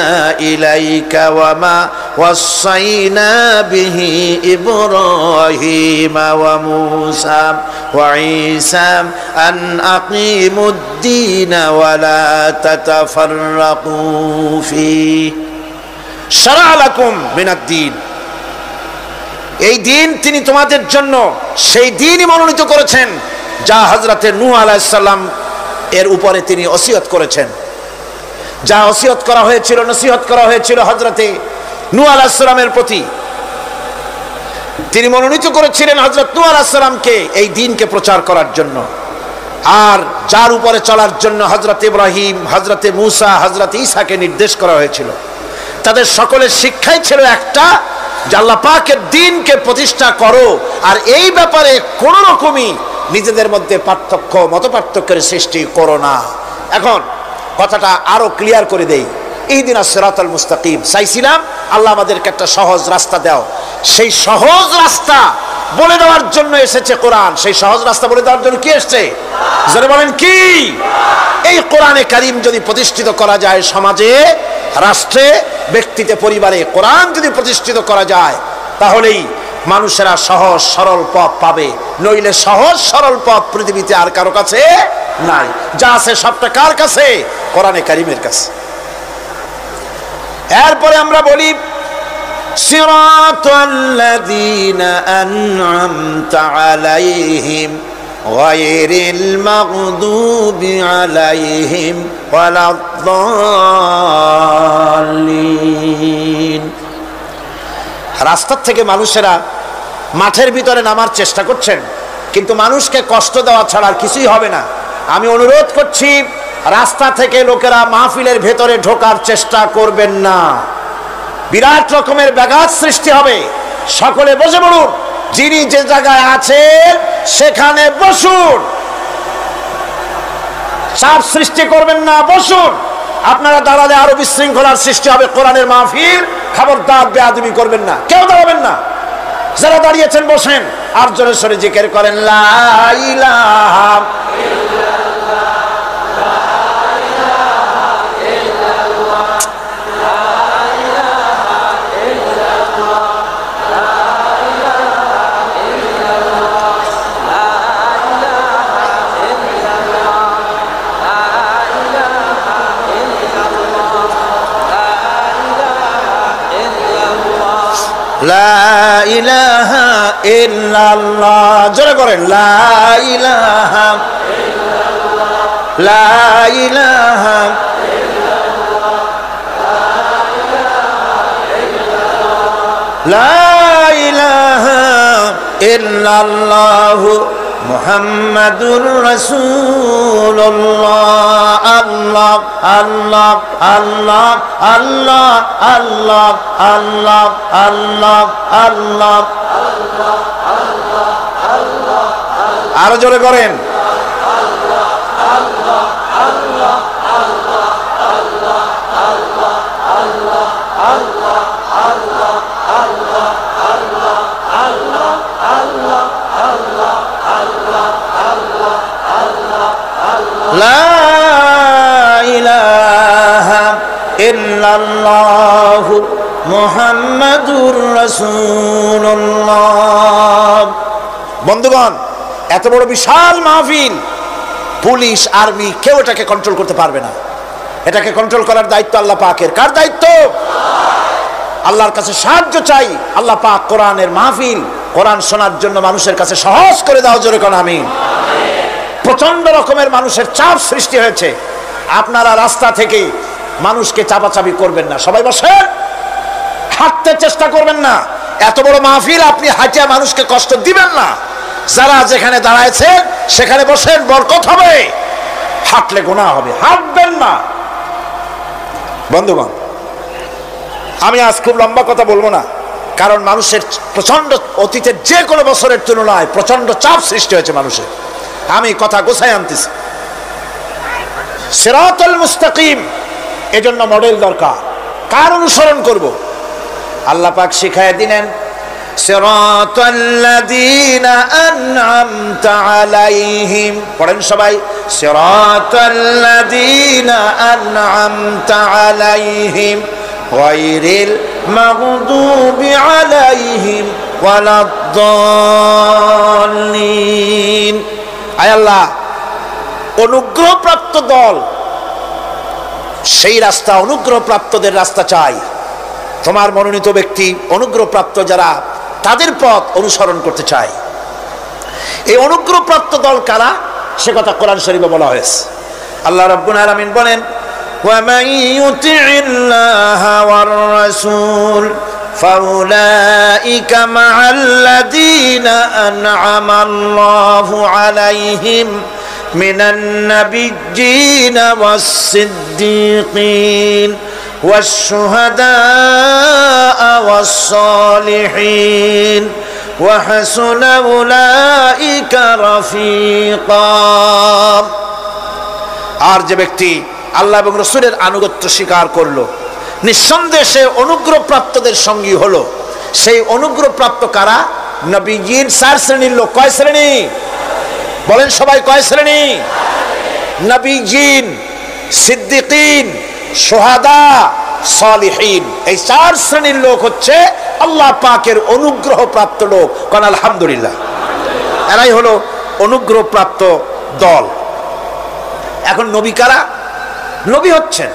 ইলাইকা ওয়া মা ওয়াসাইনা বিহি ইব্রাহিমা ওয়া মূসা ওয়া ঈসা আন আকিমুদ দীন ওয়া লা তাতাফাররাকু ফীহি। শারা'a লাকুম মিনাদ দীন, এই দিন তিনি তোমাদের জন্য সেই দিনই মনোনীত করেছেন যা হযরতে নূহ আলাইহিস সালাম এর উপরে তিনি ওসিয়ত করেছেন। যা ওসিয়ত করা হয়েছিল, নসিহত করা হয়েছিল হযরতে নূহ আলাইহিস সালামের প্রতি, তিনি মনোনীত করেছিলেন হযরত নূহ আলাইহিস সালামকে এই দ্বীনকে প্রচার করার জন্য। আর যার উপরে চলার জন্য হযরত ইব্রাহিম, হযরতে মূসা, হযরত ঈসাকে নির্দেশ করা হয়েছিল। তাদের সকলের শিক্ষাই ছিল একটা, যে আল্লাহ পাকের দ্বীনকে প্রতিষ্ঠা করো, আর এই ব্যাপারে কোন রকমই নিজেদের মধ্যে পার্থক্য, মত পার্থক্যের সৃষ্টি করো না। এখন কথাটা আরো ক্লিয়ার করে দেই। ইহদিনাস সিরাতাল মুস্তাকিম চাইছিলাম আল্লাহ আমাদেরকে একটা সহজ রাস্তা দাও। সেই সহজ রাস্তা বলে দেওয়ার জন্য এসেছে কোরআন। সেই সহজ রাস্তা বলে দেওয়ার জন্য কি এসেছে? যারা বলেন কি? এই কোরআনে কারীম যদি প্রতিষ্ঠিত করা যায় সমাজে, রাষ্ট্রে, ব্যক্তিতে, পরিবারে, কোরআন যদি প্রতিষ্ঠিত করা যায়, তাহলেই মানুষেরা সহজ সরল পথ পাবে। নইলে সহজ সরল পথ পৃথিবীতে আর কারো কাছে নাই। যা আছে সবটা কার কাছে? কোরআনে কারীমের কাছে। এরপরে আমরা বলি সিরাতাল্লাযীনা আন'আমতা আলাইহিম গায়রিল মাগদুবি আলাইহিম ওয়ালাদ-দাল্লিন। রাস্তার থেকে মানুষেরা মাঠের ভিতরে নামার চেষ্টা করছেন, কিন্তু মানুষকে কষ্ট দেওয়া ছাড়া আর কিছুই হবে না। আমি অনুরোধ করছি, রাস্তা থেকে লোকেরা মাহফিলের ভেতরে ঢোকার চেষ্টা করবেন না। বিরাট রকমের ব্যাঘাত সৃষ্টি হবে। সকলে বসে পড়ুন, যিনি যে জায়গায় আছেন সেখানে বসুন, চাপ সৃষ্টি করবেন না, বসুন। আপনারা দাঁড়ালে আরো বিশৃঙ্খলার সৃষ্টি হবে কোরআনের মাহফিল। খবরদার বেয়াদবি করবেন না, কেউ দাঁড়াবেন না। যারা দাঁড়িয়েছেন বসেন, আর জোরে সরে জিকির করেন লা ইলাহা লা ইলাহা ইল্লাল্লাহ, জোরে করেন লা ইলাহা ইল্লাল্লাহ, লা ইলাহা লা ইলাহা ইল্লাল্লাহ মুহাম্মাদুর রাসূলুল্লাহ। আল্লাহ আল্লাহ আল্লাহ আল্লাহ আল্লাহ আল্লাহ আল্লাহ আল্লাহ, আরো জোরে করেন লা ইলাহা ইল্লাল্লাহ মুহাম্মাদুর রাসূলুল্লাহ। বন্ধুগণ, এত বড় বিশাল মাহফিল, পুলিশ আর্মি কেউ এটাকে কন্ট্রোল করতে পারবে না। এটাকে কন্ট্রোল করার দায়িত্ব আল্লাহ পাকের। কার দায়িত্ব? আল্লাহর কাছে সাহায্য চাই। আল্লাহ পাক কোরআনের মাহফিল, কোরআন শোনার জন্য মানুষের কাছে সহজ করে দাও, জোরে কোন আমিন। প্রচন্ড রকমের মানুষের চাপ সৃষ্টি হয়েছে। আপনারা রাস্তা থেকে মানুষকে চাপাচাপি করবেন না, সবাই বসেন, হাঁটতে চেষ্টা করবেন না। এত বড় মাহফিল, আপনি হাঁটিয়া মানুষকে কষ্ট দিবেন না। যারা যেখানে দাঁড়ায়ছেন সেখানে বসেন, বরকত হবে। হাঁটলে গুনাহ হবে, হাঁটবেন না। বন্ধুগণ, আমি আজ খুব লম্বা কথা বলবো না, কারণ মানুষের প্রচন্ড, অতীতের যে কোনো বছরের তুলনায় প্রচন্ড চাপ সৃষ্টি হয়েছে মানুষের। আমি কথা গোছায় আনতেছি। সিরাতুল মুস্তাকিম, এজন্য মডেল দরকার। কার অনুসরণ করব? আল্লাহ পাক শিখায় দিলেন, সিরাতাল্লাযীনা আন'আমতা আলাইহিম। পড়েন সবাই, সিরাতাল্লাযীনা আন'আমতা আলাইহিম গায়রিল মাগদুবি আলাইহিম ওয়ালাদ-দাল্লিন। আয় আল্লাহ, অনুগ্রহপ্রাপ্ত দল, সেই রাস্তা, অনুগ্রহপ্রাপ্তদের রাস্তা চাই। তোমার মনোনীত ব্যক্তি, অনুগ্রহপ্রাপ্ত যারা, তাদের পথ অনুসরণ করতে চাই। এই অনুগ্রহপ্রাপ্ত দল কারা, সে কথা কোরআন শরীফে বলা হয়েছে। আল্লাহ রাব্বুল আলামিন বলেন, وَمَن يُطِعِ اللَّهَ وَالرَّسُولَ فَأُولَئِكَ مَعَ الَّذِينَ أَنْعَمَ اللَّهُ عَلَيْهِمْ مِنَ النَّبِيِّينَ وَالصِّدِّيقِينَ وَالشُّهَدَاءِ وَالصَّالِحِينَ وَحَسُنَ أُولَئِكَ رَفِيقًا। আর যে ব্যক্তি আল্লাহ এবং রাসূলের আনুগত্য স্বীকার করলো, নিঃসন্দেহে সে অনুগ্রহপ্রাপ্তদের সঙ্গী হলো। সেই অনুগ্রহপ্রাপ্ত কারা? নবীজির 4 শ্রেণীর লোক। কয় শ্রেণী? বলেন সবাই, কয় শ্রেণী? নবীজিন, সিদ্দিকিন, শুহাদা, সালিহিন। এই 4 শ্রেণীর লোক হচ্ছে আল্লাহ পাকের অনুগ্রহপ্রাপ্ত লোক। কোন আলহামদুলিল্লাহ। এরাই হলো অনুগ্রহপ্রাপ্ত দল। এখন নবী কারা? নবী হচ্ছেন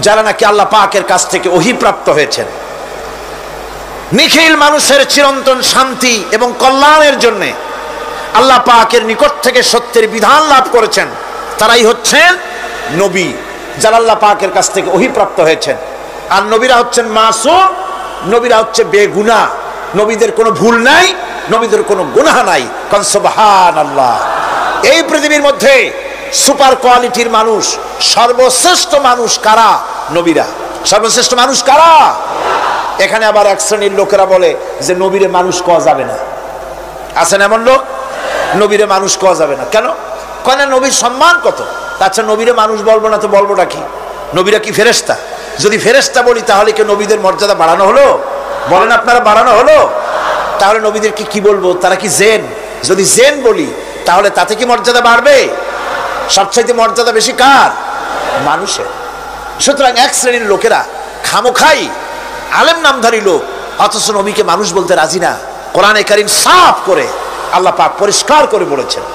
যারা নাকি আল্লাহ পাকের কাছ থেকে ওহী প্রাপ্ত হয়েছেন, নিখিল মানুষের চিরন্তন শান্তি এবং কল্যাণের জন্য আল্লাহ পাকের নিকট থেকে সত্যের বিধান লাভ করেছেন। তারাই হচ্ছেন নবী, যারা আল্লাহ পাকের কাছ থেকে ওহী প্রাপ্ত হয়েছেন। আর নবীরা হচ্ছেন মাসুম, নবীরা হচ্ছে বেগুনাহ। নবীদের কোনো ভুল নাই, নবীদের কোনো গুনাহ নাই। কারণ সুবহানাল্লাহ, এই পৃথিবীর মধ্যে সুপার কোয়ালিটির মানুষ, সর্বশ্রেষ্ঠ মানুষ কারা? নবীরা। সর্বশ্রেষ্ঠ মানুষ কারা? এখানে আবার এক শ্রেণীর লোকেরা বলে যে নবীরে মানুষ কওয়া যাবে না। আছেন এমন লোক, নবীরে মানুষ কওয়া যাবে না। কেন? কেন? নবীর সম্মান কত। আচ্ছা, নবীরে মানুষ বলবো না তো বলবোটা কি? নবীরা কি ফেরেশতা? যদি ফেরেশতা বলি তাহলে কি নবীদের মর্যাদা বাড়ানো হলো? বলেন আপনারা, বাড়ানো হলো? তাহলে নবীদেরকে কি বলবো? তারা কি জেন? যদি জেন বলি তাহলে তাতে কি মর্যাদা বাড়বে? সবচাইতে মর্যাদা বেশি কার? মানুষের। সুতরাং এক শ্রেণীর লোকেরা খামোখাই আলেম নামধারী লোক, অথচ নবীকে মানুষ বলতে রাজি না। কোরআনে কারীম সাফ করে আল্লাহ পাক পরিষ্কার করে বলেছেন,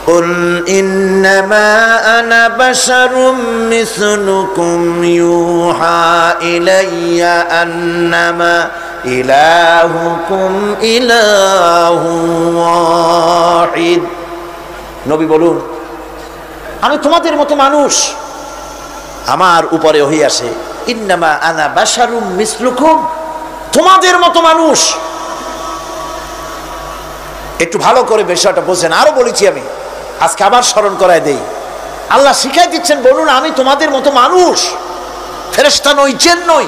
قُلْ إِنَّمَا أَنَا بَشَرٌ مِثْلُكُمْ يُوحَى إِلَيَّ أَنَّمَا ইলাহুকুম ইলাহু ওয়াহিদ। নবী বলুন, আমি তোমাদের মতো মানুষ, আমার উপরে ওহী আসে, ইন্নামা আনা বাশারুম মিসলুকুম, তোমাদের মতো মানুষ। একটু ভালো করে বিষয়টা বোঝেন। আরো বলেছি আমি, আজকে আবার স্মরণ করায় দেই। আল্লাহ শিখাই দিচ্ছেন, বলুন আমি তোমাদের মতো মানুষ, ফেরেশতা নই, জিন নই,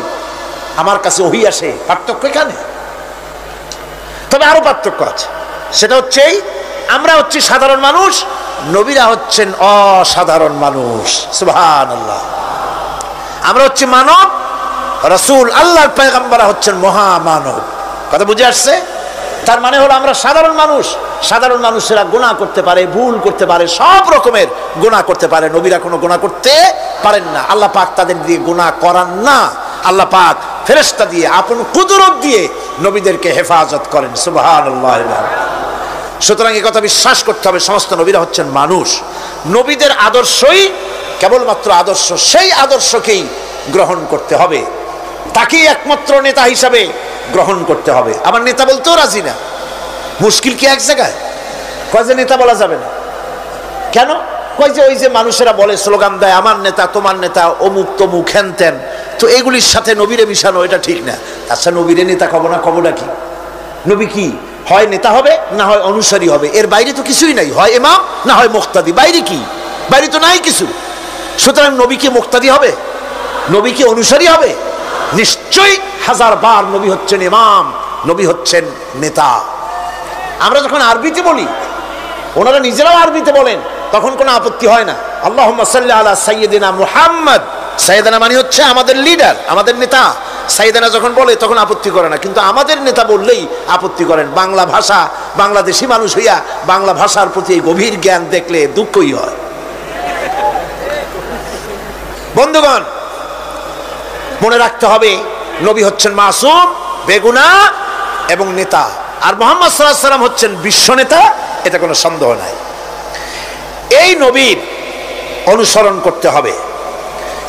আমার কাছে ওহী আসে। পার্থক্য এখানে। তবে আরো পার্থক্য আছে, সেটা হচ্ছে আমরা হচ্ছি সাধারণ মানুষ, নবীরা হচ্ছেন অসাধারণ মানুষ। সুবহানাল্লাহ। আমরা হচ্ছি মানব, রাসূল আল্লাহর পয়গম্বররা হচ্ছেন মহামানব। কথা বুঝে আসছে? তার মানে হলো আমরা সাধারণ মানুষ। সাধারণ মানুষেরা গুনাহ করতে পারে, ভুল করতে পারে, সব রকমের গুনাহ করতে পারে। নবীরা কোনো গুনাহ করতে পারেন না। আল্লাহ পাক তাদের দিয়ে গুনাহ করান না। আল্লাহ পাক ফেরেশতা দিয়ে, আপন কুদরত দিয়ে নবীদেরকে হেফাজত করেন। সুবহানাল্লাহ। সুতরাং এই কথা বিশ্বাস করতে হবে, সমস্ত নবীরা হচ্ছেন মানুষ। নবীদের আদর্শই কেবলমাত্র আদর্শ, সেই আদর্শকেই গ্রহণ করতে হবে, তাকেই একমাত্র নেতা হিসাবে গ্রহণ করতে হবে। আমার নেতা বলতেও রাজি না। মুশকিল কি এক জায়গায়? কয় যে নেতা বলা যাবে না। কেন? কয় যে ওই যে মানুষেরা বলে, স্লোগান দেয়, আমার নেতা, তোমার নেতা, অমুক তমুক, হেন তেন, তো এগুলির সাথে নবীরে মিশানো এটা ঠিক না। আচ্ছা, নবীরে নেতা কব না, কবটা কি? নবী কি হয় নেতা হবে, না হয় অনুসারী হবে, এর বাইরে তো কিছুই নাই। হয় ইমাম, না হয় মুক্তাদি। বাইরে কি? বাইরে তো নাই কিছু। সুতরাং নবী কি মুক্তাদি হবে? নবী কি অনুসারী হবে? নিশ্চয়ই হাজার বার নবী হচ্ছেন ইমাম, নবী হচ্ছেন নেতা। আমরা যখন আরবিতে বলি, ওনারা নিজেরাও আরবিতে বলেন, তখন কোনো আপত্তি হয় না। আল্লাহুম্মা সাল্লি আলা সাইয়্যিদিনা মুহাম্মদ। সাইয়্যিদিনা মানে হচ্ছে আমাদের লিডার, আমাদের নেতা। সাইয়্যিদিনা যখন বলে তখন আপত্তি করে না, কিন্তু আমাদের নেতা বললেই আপত্তি করেন। বাংলা ভাষা, বাংলাদেশি মানুষ হইয়া বাংলা ভাষার প্রতি গভীর জ্ঞান দেখলে দুঃখই হয়। বন্ধুগণ, মনে রাখতে হবে, নবী হচ্ছেন মাসুম, বেগুনাহ এবং নেতা, আর মুহাম্মদ সাল্লাল্লাহু আলাইহি ওয়াসাল্লাম হচ্ছেন বিশ্ব নেতা, এটা কোনো সন্দেহ নাই। এই নবীর অনুসরণ করতে হবে।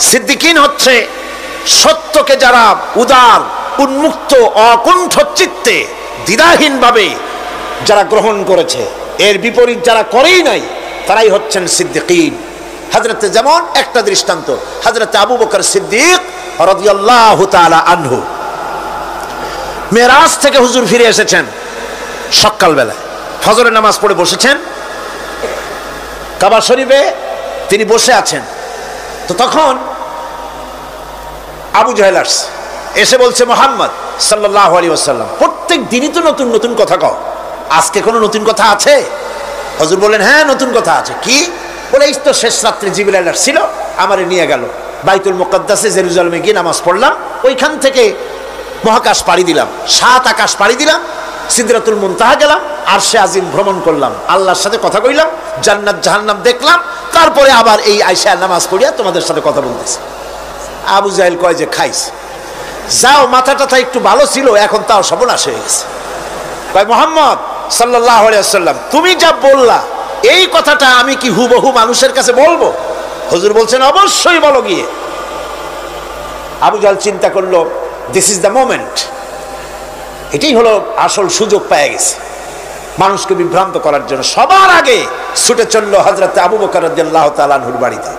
সিদ্দিকিন হচ্ছে সত্যকে যারা উদার, উন্মুক্ত, অকুণ্ঠ চিত্তে, দ্বিধাহীনভাবে যারা গ্রহণ করেছে, এর বিপরীত যারা করেই নাই, তারাই হচ্ছেন সিদ্দিকিন। হযরতে, যেমন একটা দৃষ্টান্ত, হযরতে আবু বকর সিদ্দিক রাদিয়াল্লাহু তাআলা আনহু, মেরাজ থেকে হুজুর ফিরে এসেছেন সকালবেলায়, ফজরের নামাজ পড়ে বসেছেন কাবা শরীফে, তিনি বসে আছেন। তো তখন আবু জাহেল এসে বলছে, মুহাম্মদ সাল্লাল্লাহু আলাইহি ওয়াসাল্লাম, প্রত্যেক দিনই তো নতুন নতুন কথা কও, আজকে কোনো নতুন কথা আছে? হুজুর বললেন, হ্যাঁ নতুন কথা আছে। কি? বলে, এই তো শেষ রাত্রে জিবরাইল আসছিল, আমারে নিয়ে গেল বাইতুল মুকাদ্দাসে, জেরুজালেমে গিয়ে নামাজ পড়লাম, ওইখান থেকে মহাকাশ পাড়ি দিলাম, 7 আকাশ পাড়ি দিলাম, সিদরাতুল মুনতাহা গেলাম, আরশে আজিম ভ্রমণ করলাম, আল্লাহর সাথে কথা কইলাম, জান্নাত জাহান্নাম দেখলাম, তারপরে আবার এই আয়েশা নামাজ পড়িয়া তোমাদের সাথে কথা বলতেছি। আবু জাহেল কয় যে, খাইস, যাও, মাথাটা একটু ভালো ছিল, এখন তাও সর্বনাশ হয়ে গেছে। কয়, মুহাম্মদ সাল্লাল্লাহু আলাইহি ওয়াসাল্লাম, তুমি যা বললা এই কথাটা আমি কি হুবহু মানুষের কাছে বলবো? হুজুর বলছেন, অবশ্যই বলো গিয়ে। আবু জাহেল চিন্তা করলো, দিস ইজ দ্য মোমেন্ট, এটাই হলো আসল সুযোগ পেয়ে গেছে মানুষকে বিভ্রান্ত করার জন্য। সবার আগে ছুটে চললো হযরত আবু বকর রাদিয়াল্লাহু তাআলা আনহুর বাড়িতে,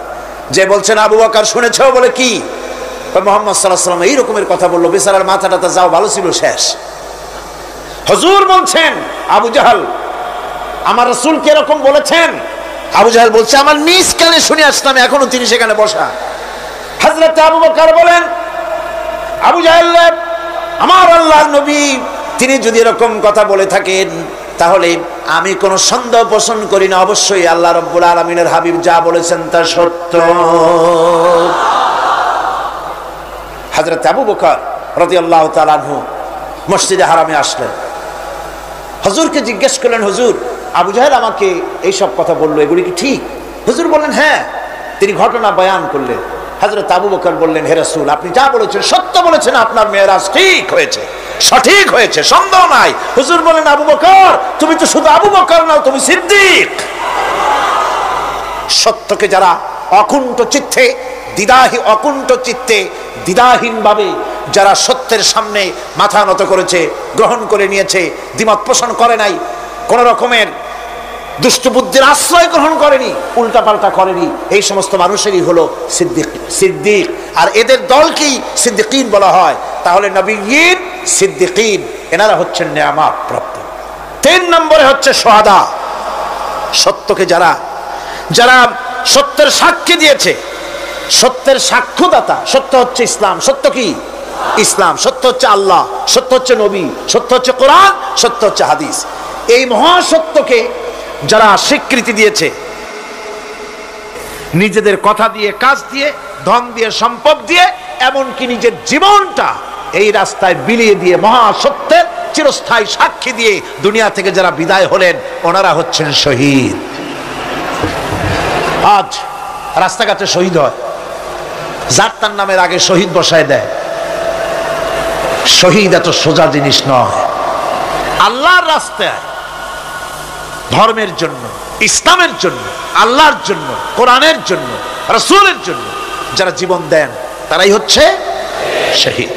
যে বলছেন, আবু বকর শুনেছো? বলে, কি? মুহাম্মদ সাল্লাল্লাহু আলাইহি ওয়াসাল্লাম এই রকমের কথা বললো, বেচারার মাথাটা যাও ভালো ছিল, শেষ। হুজুর বলছেন, আবু জাহেল, আমার রাসূল কি এরকম বলেছেন? আবু জাহেল বলছে, আমার নিজ কানে শুনে আসলাম, এখনো তিনি সেখানে বসা। হযরত আবু বকর বলেন, আবু জাহেল, আমার আল্লাহর নবী তিনি যদি এরকম কথা বলে থাকেন, তাহলে আমি কোনো সন্দেহ পোষণ করি না, অবশ্যই আল্লাহ রাব্বুল আলামিনের হাবিব যা বলেছেন তা সত্য। হযরত আবু বকর রাদিয়াল্লাহু তাআলা আনহু মসজিদে হারামে আসলেন, হুজুরকে জিজ্ঞেস করলেন, হুজুর, আবু জাহেল আমাকে এইসব কথা বললো, এগুলি কি ঠিক? হুজুর বললেন, হ্যাঁ। তিনি ঘটনা বয়ান করলেন। হযরত আবু বকর বললেন, হে রাসূল, আপনি যা বলেছেন সত্য বলেছেন, আপনার মেরাজ ঠিক হয়েছে, সঠিক হয়েছে, সন্দেহ নাই। হুজুর বলেন, আবু বকর, তুমি তো শুধু আবু বকর নাও, তুমি সিদ্দিক। সত্যকে যারা অকুণ্ঠ চিত্তে, অকুণ্ঠ চিত্তে দ্বিধাহীনভাবে যারা সত্যের সামনে মাথা নত করেছে, গ্রহণ করে নিয়েছে, দ্বিমত পোষণ করে নাই, কোন রকমের দুষ্ট বুদ্ধির আশ্রয় গ্রহণ করেনি, উল্টাপাল্টা করেনি, এই সমস্ত মানুষেরই হলো সিদ্দিক। আর এদের দলকেই সিদ্দিকিন বলা হয়। তাহলে নবীয়িন, সিদ্দিকিন, এনারা হচ্ছেন নেয়ামত প্রাপ্ত। 3 নম্বরে হচ্ছে শুহাদা, সত্যকে যারা যারা সত্যের সাক্ষী দিয়েছে, সত্যের সাক্ষ্যদাতা। সত্য হচ্ছে ইসলাম। সত্য কি? ইসলাম। সত্য হচ্ছে আল্লাহ, সত্য হচ্ছে নবী, সত্য হচ্ছে কোরআন, সত্য হচ্ছে হাদিস। এই মহাসত্যকে যারা স্বীকৃতি দিয়েছে, নিজেদের কথা দিয়ে, কাজ দিয়ে, ধন দিয়ে, সম্পদ দিয়ে, এমনকি নিজের জীবনটা এই রাস্তায় বিলিয়ে দিয়ে মহাসত্যের চিরস্থায়ী সাক্ষী দিয়ে দুনিয়া থেকে যারা বিদায় হলেন, ওনারা হচ্ছেন শহীদ। আজ রাস্তাঘাটে শহীদ হয়, যার তার নামের আগে শহীদ বসায় দেয়। শহীদ এত সোজা জিনিস নয়। আল্লাহর রাস্তায়, ধর্মের জন্য, ইসলামের জন্য, আল্লাহর জন্য, কোরআনের জন্য, রাসূলের জন্য যারা জীবন দেন, তারাই হচ্ছে শহীদ।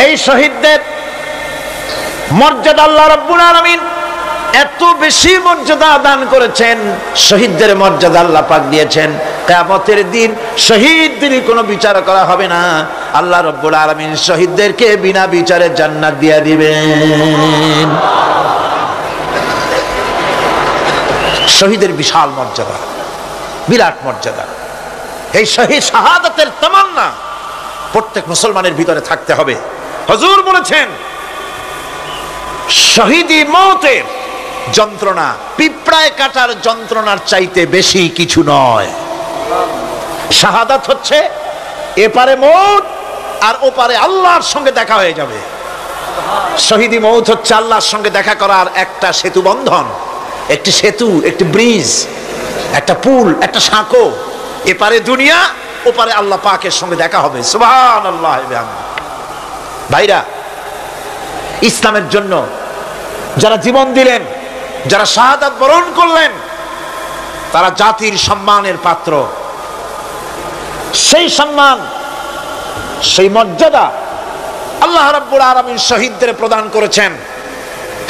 এই শহীদদের মর্যাদা আল্লাহ রাব্বুল আলামিন এত বেশি মর্যাদা দান করেছেন। শহীদদের মর্যাদা আল্লাহ পাক দিয়েছেন, কিয়ামতের দিন শহীদদেরই কোনো বিচার করা হবে না। আল্লাহ রাব্বুল আলামিন শহীদদেরকে বিনা বিচারে জান্নাত দিয়ে দিবেন। শহীদের বিশাল মর্যাদা, বিরাট মর্যাদা। এই শহীদ শাহাদাতের তামান্না প্রত্যেক মুসলমানের ভিতরে থাকতে হবে। হুজুর বলেছেন, শহীদি মওতের যন্ত্রণা পিঁপড়ায় কাটার যন্ত্রণার চাইতে বেশি কিছু নয়। শাহাদাত হচ্ছে এপারে মওত আর ওপারে আল্লাহর সঙ্গে দেখা হয়ে যাবে। শহীদি মওত হচ্ছে আল্লাহর সঙ্গে দেখা করার একটা সেতু বন্ধন, একটি সেতু, একটি ব্রিজ, একটা পুল, একটা সাঁকো। এপারে দুনিয়া, ওপারে আল্লাহ পাকের সঙ্গে দেখা হবে। সুবহানাল্লাহ। ভাইরা, ইসলামের জন্য যারা জীবন দিলেন, যারা শাহাদাত বরণ করলেন, তারা জাতির সম্মানের পাত্র। সেই সম্মান, সেই মর্যাদা আল্লাহ রাব্বুল আলামিন শহীদদের প্রদান করেছেন।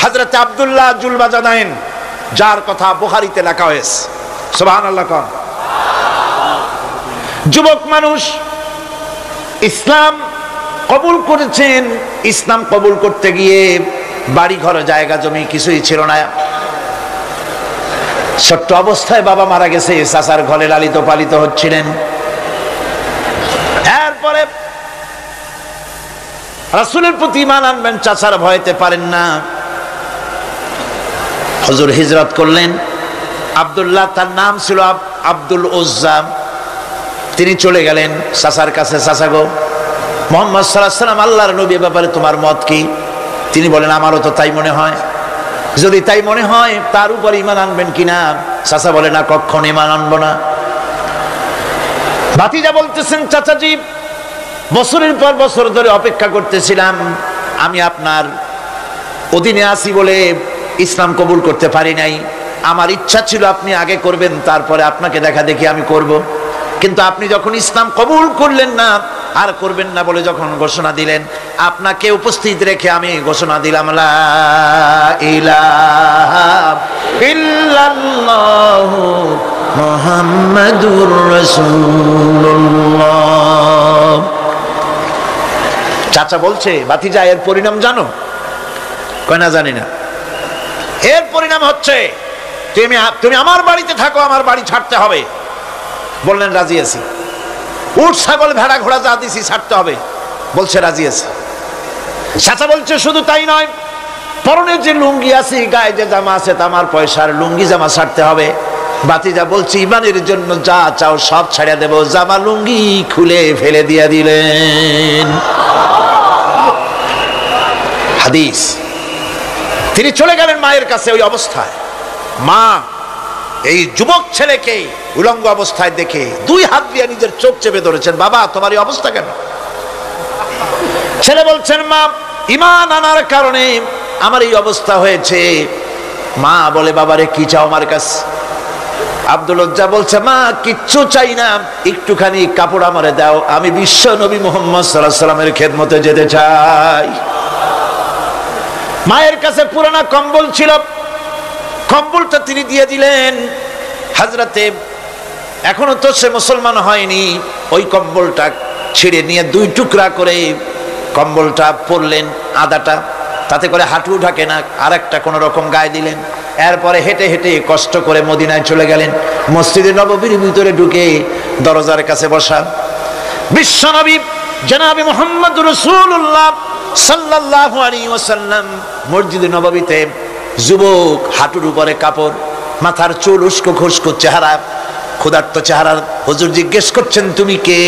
হযরত আব্দুল্লাহ জুলবাজাদাইন, যার কথা বুখারীতে লেখা হয়েছে, সুবহানাল্লাহ। যুবক মানুষ ইসলাম কবুল করেছেন। ইসলাম কবুল করতে গিয়ে বাড়ি ঘর, জায়গা জমি কিছুই ছিল না। ছোট্ট অবস্থায় বাবা মারা গেছে, চাচার ঘরে লালিত পালিত হচ্ছিলেন। এরপরে রাসূলের প্রতি ঈমান আনবেন, চাচার ভয়তে পারেন না। হুজুর হিজরত করলেন। আব্দুল্লাহ, তার নাম ছিল আব্দুল উজ্জা, তিনি চলে গেলেন চাচার কাছে। চাচা গো, মুহাম্মদ সাল্লাল্লাহু আলাইহি ওয়াসাল্লাম আল্লাহর নবী, ব্যাপারে তোমার মত কি? তিনি বলেন, আমারও তো তাই মনে হয়। যদি তাই মনে হয়, তার উপর ঈমান আনবেন কিনা? চাচা বলে, না, কখনো ঈমান আনবো না। ভাতিজা বলতেছেন, চাচাজি, বছরের পর বছর ধরে অপেক্ষা করতেছিলাম, আমি আপনার অধীনে আছি বলে ইসলাম কবুল করতে পারি নাই। আমার ইচ্ছা ছিল আপনি আগে করবেন, তারপরে আপনাকে দেখা দেখি আমি করব। কিন্তু আপনি যখন ইসলাম কবুল করলেন না, আর করবেন না বলে যখন ঘোষণা দিলেন, আপনাকে উপস্থিত রেখে আমি ঘোষণা দিলাম, লা ইলাহা ইল্লাল্লাহু মুহাম্মাদুর রাসূলুল্লাহ। চাচা বলছে, ভাতিজা, এর পরিণাম জানো? কয়, না, জানি না। এর পরিণাম হচ্ছে তুমি আমার বাড়িতে থাকো, আমার বাড়ি ছাড়তে হবে। বললেন, রাজি আছি। উট, ছাগল, ভেড়া, ঘোড়া যা দিছি ছাড়তে হবে। বলছে, রাজি আছি। চাচা বলছে, শুধু তাই নয়, পরনে যে লুঙ্গি আছে, গায়ে যে জামা আছে, আমার পয়সার লুঙ্গি জামা ছাড়তে হবে। ভাতিজা বলছে, ঈমানের জন্য যা চাও সব ছাড়িয়ে দেব। জামা লুঙ্গি খুলে ফেলে দিয়া দিলেন। হাদিস। তিনি চলে গেলেন মায়ের কাছে। ওই অবস্থায় মা এই যুবক ছেলেকে উলঙ্গ অবস্থায় দেখে 2 হাত দিয়ে নিজের চোখ চেপে ধরেছেন। বাবা, তোমার এই অবস্থা কেন? ছেলে বলছেন, মা, ঈমান আনার কারণে আমার এই অবস্থা হয়েছে। মা বলে, বাবারে, কি চাও আমার কাছে? আব্দুল উজ্জা বলছে, মা কিচ্ছু চাই না, একটুখানি কাপড় আমারে দাও, আমি বিশ্ব নবী মুহাম্মদ সাল্লাল্লাহু আলাইহি ওয়াসাল্লামের খেদমতে যেতে চাই। মায়ের কাছে পুরানা কম্বল ছিল, কম্বলটা তিনি দিয়ে দিলেন। হযরতে এখনো তো সে মুসলমান হয়নি, ওই কম্বলটা ছিঁড়ে নিয়ে দুই টুকরা করে কম্বলটা পরলেন, আদাটা তাতে করে হাঁটু ঢাকে না, আর একটা কোন রকম গায়ে দিলেন। এরপরে হেঁটে হেঁটে কষ্ট করে মদিনায় চলে গেলেন। মসজিদে নববীর ভিতরে ঢুকে দরজার কাছে বসা বিশ্বনবী জনাবে মুহাম্মদ রাসূলুল্লাহ সাল্লাল্লাহু আলাইহি ওয়াসাল্লাম মসজিদে নববীতে, যুবক, হাঁটুর উপরে কাপড়, মাথার চুল উস্কো খুস্কো চেহারা, ক্ষুধার্ত চেহারা। হুজুর জিজ্ঞেস করছেন, তুমি কে?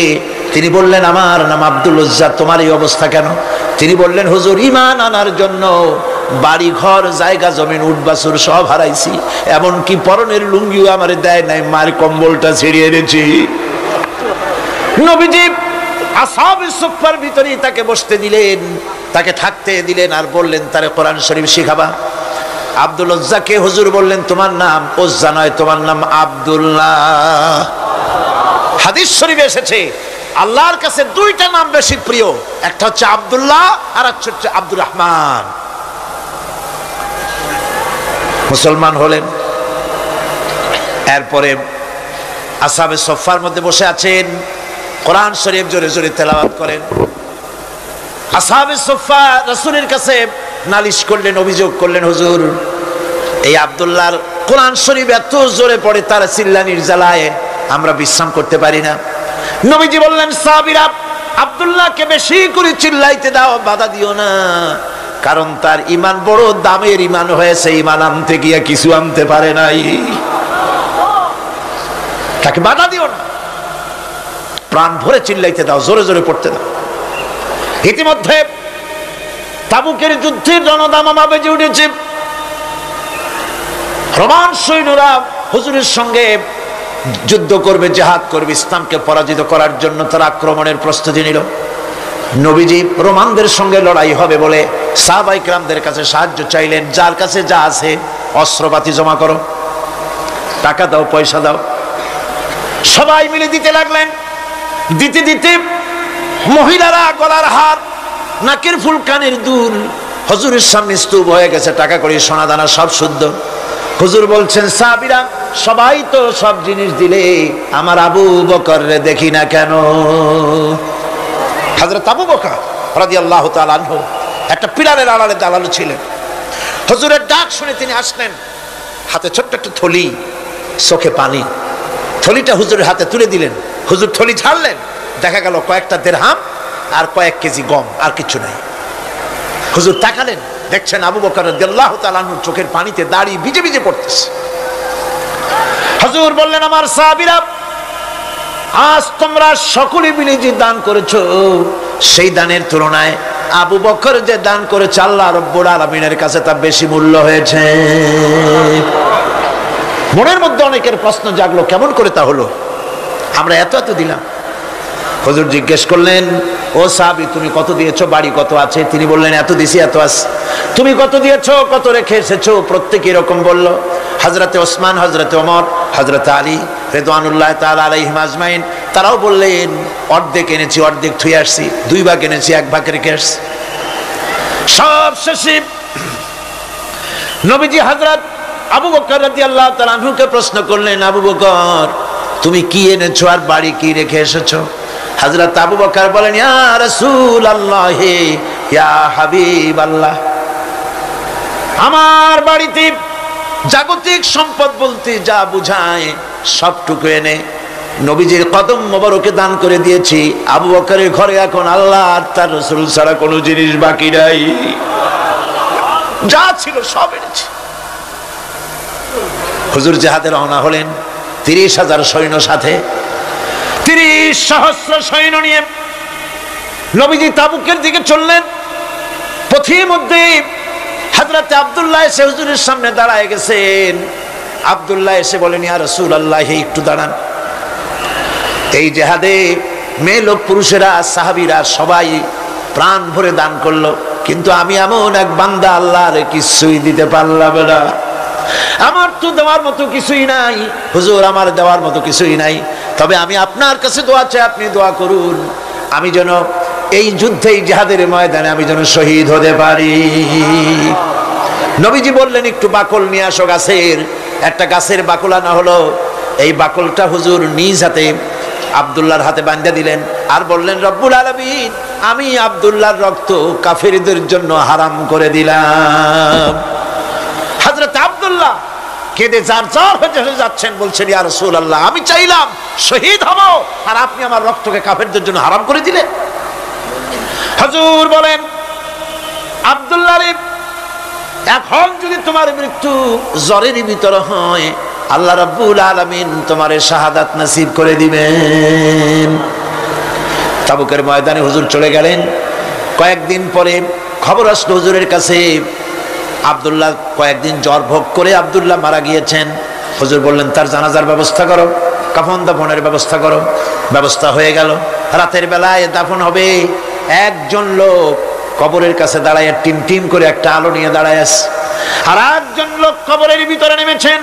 তিনি বললেন, আমার নাম আব্দুল উজ্জা, তোমার এই অবস্থা কেন? তিনি বললেন, হুজুর ঈমান আনার জন্য বাড়ি ঘর জায়গা জমিন উট বাছুর সব হারাইছি, এমনকি পরনের লুঙ্গিও আমারে দেয় নাই, মার কম্বলটা ছিঁড়িয়ে এনেছি। নবীজি আসহাবে সুফফার ভিতরেই তাকে বসতে দিলেন, তাকে থাকতে দিলেন, আর বললেন তারে কোরআন শরীফ শিখাবা। আব্দুল উজ্জাকে হুজুর বললেন, তোমার নাম উজ্জা নয়, তোমার নাম আব্দুল্লাহ। হাদিস শরীফে এসেছে আল্লাহর কাছে দুইটা নাম বেশি প্রিয়, একটা হচ্ছে আব্দুল্লাহ আর একটা হচ্ছে আব্দুর রহমান। মুসলমান হলেন, এরপরে আসহাবে সুফফার মধ্যে বসে আছেন, কোরআন শরীফ জোরে জোরে তেলাওয়াত করেন। আসহাবে সুফফা রাসূলের কাছে নালিশ করলেন, অভিযোগ করলেন, হুজুর এই আব্দুল্লাহর কোরআন শরীফ এত জোরে পড়ে, তার চিল্লানির জ্বালায় আমরা বিশ্রাম করতে পারি না। নবীজি বললেন, সাহাবীরা আব্দুল্লাহকে বেশি করে চিল্লাইতে দাও, বাধা দিও না, কারণ তার ঈমান বড় দামের ঈমান হয়েছে, ঈমান আনতে গিয়ে কিছু আনতে পারে নাই, তাকে বাধা দিও না, প্রাণ ভরে চিল্লাইতে দাও, জোরে জোরে পড়তে দাও। ইতিমধ্যে তাবুকের যুদ্ধের রণদামামা বেজে উঠেছে। রোমান সৈন্যরা হুজুরের সঙ্গে যুদ্ধ করবে, জিহাদ করবে, ইসলামকে পরাজিত করার জন্য তারা আক্রমণের প্রস্তুতি নিল। নবীজি রোমানদের সঙ্গে লড়াই হবে বলে সাহাবায়ে কেরামদের কাছে সাহায্য চাইলেন, যার কাছে যা আছে অস্ত্রপাতি জমা করো, টাকা দাও, পয়সা দাও। সবাই মিলে দিতে লাগলেন। দিতে দিতে মহিলারা গলার হার, নাকের ফুল, কানের দুল হুজুরের সামনে স্তূপ হয়ে গেছে, টাকা কড়ি সোনা দানা সব শুদ্ধ। হুজুর বলছেন, সাহাবীরা সবাই তো সব জিনিস দিলে, আমার আবু বকর রে দেখি না কেন? হযরত আবু বকর রাদিয়াল্লাহু তাআলা আনহু একটা পিলারের আড়ালে দাঁড়ানো ছিলেন। হুজুরের ডাক শুনে তিনি আসলেন, হাতে ছোট্ট একটা থলি, চোখে পানি। থলিটা হুজুরের হাতে তুলে দিলেন। হুজুর থলি ছাড়লেন, দেখা গেল কয়েকটা দিরহাম আর কয়েক কেজি গম, আর কিছু নাই। হুজুর তাকালেন, দেখছেন আবু বকর রাদিয়াল্লাহু তাআলা আনহু চোখের পানিতে দাড়ি ভিজে ভিজে পড়তেছে। হুজুর বললেন, আমার সাহাবীরা, আজ তোমরা সকলে মিলে যে দান করেছো, সেই দানের তুলনায় আবু বকর যে দান করেছে আল্লাহ রাব্বুল আলামিনের কাছে তা বেশি মূল্য হয়েছে। মনের মধ্যে অনেকের প্রশ্ন জাগলো, কেমন করে তা হলো? আমরা এত এত দিলাম। হুজুর জিজ্ঞেস করলেন, ও সাহাবী, তুমি কত দিয়েছো, বাড়ি কত আছে? তিনি বললেন, এত দিছি, এত আছে। তুমি কত দিয়েছো, কত রেখে এসেছো? প্রত্যেকে এরকম বলল। হযরতে ওসমান, হযরতে ওমর, হযরতে আলী রিদওয়ানুল্লাহ তাআলা আলাইহিম আজমাইন, তারাও বললেন, অর্ধেক এনেছি, অর্ধেক থুয়ে আসছি, 2 ভাগ এনেছি, 1 ভাগ রেখে আসছি। সব শেষে নবীজি হযরত আবু বকর রাদিয়াল্লাহু তাআলা আনহুকে প্রশ্ন করলেন, আবু বকর, তুমি কি এনেছো আর বাড়ি কি রেখে এসেছো? হযরত আবু বকর বলেন, ইয়া রাসূলুল্লাহ, ইয়া হাবিবাল্লাহ, আমার বাড়িতে জাগতিক সম্পদ বলতে যা বুঝায় সবটুকু এনে নবীজির কদম মোবারকে দান করে দিয়েছি। আবু বকরের ঘরে এখন আল্লাহ আর তার রাসূল ছাড়া কোনো জিনিস বাকি নাই, যা ছিল সব এনেছি। হুজুর জিহাদে রওনা হলেন 30,000 সৈন্য সাথে, 30 সহস্র সৈন্য নিয়ে নবীজি তাবুকের দিকে চললেন। পথের মধ্যে হযরত আব্দুল্লাহ এসে হুজুরের সামনে দাঁড়ায় গেছেন। আব্দুল্লাহ এসে বলেন, ইয়া রাসূলুল্লাহ, একটু দাঁড়ান। এই জিহাদে মেয়ে লোক পুরুষেরা সাহাবীরা সবাই প্রাণ ভরে দান করলো, কিন্তু আমি এমন এক বান্দা, আল্লাহর কিছুই দিতে পারলাম না। আমার তো দেওয়ার মতো কিছুই নাই হুজুর, আমার দেওয়ার মতো কিছুই নাই, তবে আমি আপনার কাছে দোয়া চাই, আপনি দোয়া করুন আমি যেন এই যুদ্ধে, এই জিহাদের ময়দানে আমি যেন শহীদ হতে পারি। নবীজি বললেন একটু বাকল নিয়ে আসো গাছের। একটা গাছের বাকল আনা হলো। এই বাকলটা হুজুর নিজ হাতে আব্দুল্লাহর হাতে বাঁধা দিলেন আর বললেন, রব্বুল আলামিন, আমি আব্দুল্লাহর রক্ত কাফেরদের জন্য হারাম করে দিলাম। হযরত আব্দুল্লাহ কেঁদে জার জার হয়ে যাচ্ছেন, বলছেন, ইয়া রাসূলুল্লাহ, আমি চাইলাম শহীদ হব আর আপনি আমার রক্তকে কাফেরদের জন্য হারাম করে দিলেন। হুজুর বলেন, আব্দুল্লাহ রে, এখন যদি তোমার মৃত্যু জ্বরের ভিতরে হয়, আল্লাহ রাব্বুল আলামিন তোমারে শাহাদাত নসিব করে দিবেন। তাবুকের ময়দানে হুজুর চলে গেলেন। কয়েকদিন পরে খবর আসলো হুজুরের কাছে, আব্দুল্লাহ কয়েকদিন জ্বর ভোগ করে আব্দুল্লাহ মারা গিয়েছেন। হুজুর বললেন, তার জানাজার ব্যবস্থা করো, কাফন দাফনের ব্যবস্থা করো। ব্যবস্থা হয়ে গেল। রাতের বেলায় দাফন হবে। একজন লোক কবরের কাছে দাঁড়ায় টিম টিম করে একটা আলো নিয়ে দাঁড়ায় আছে, আর একজন লোক কবরের ভিতরে নেমেছেন।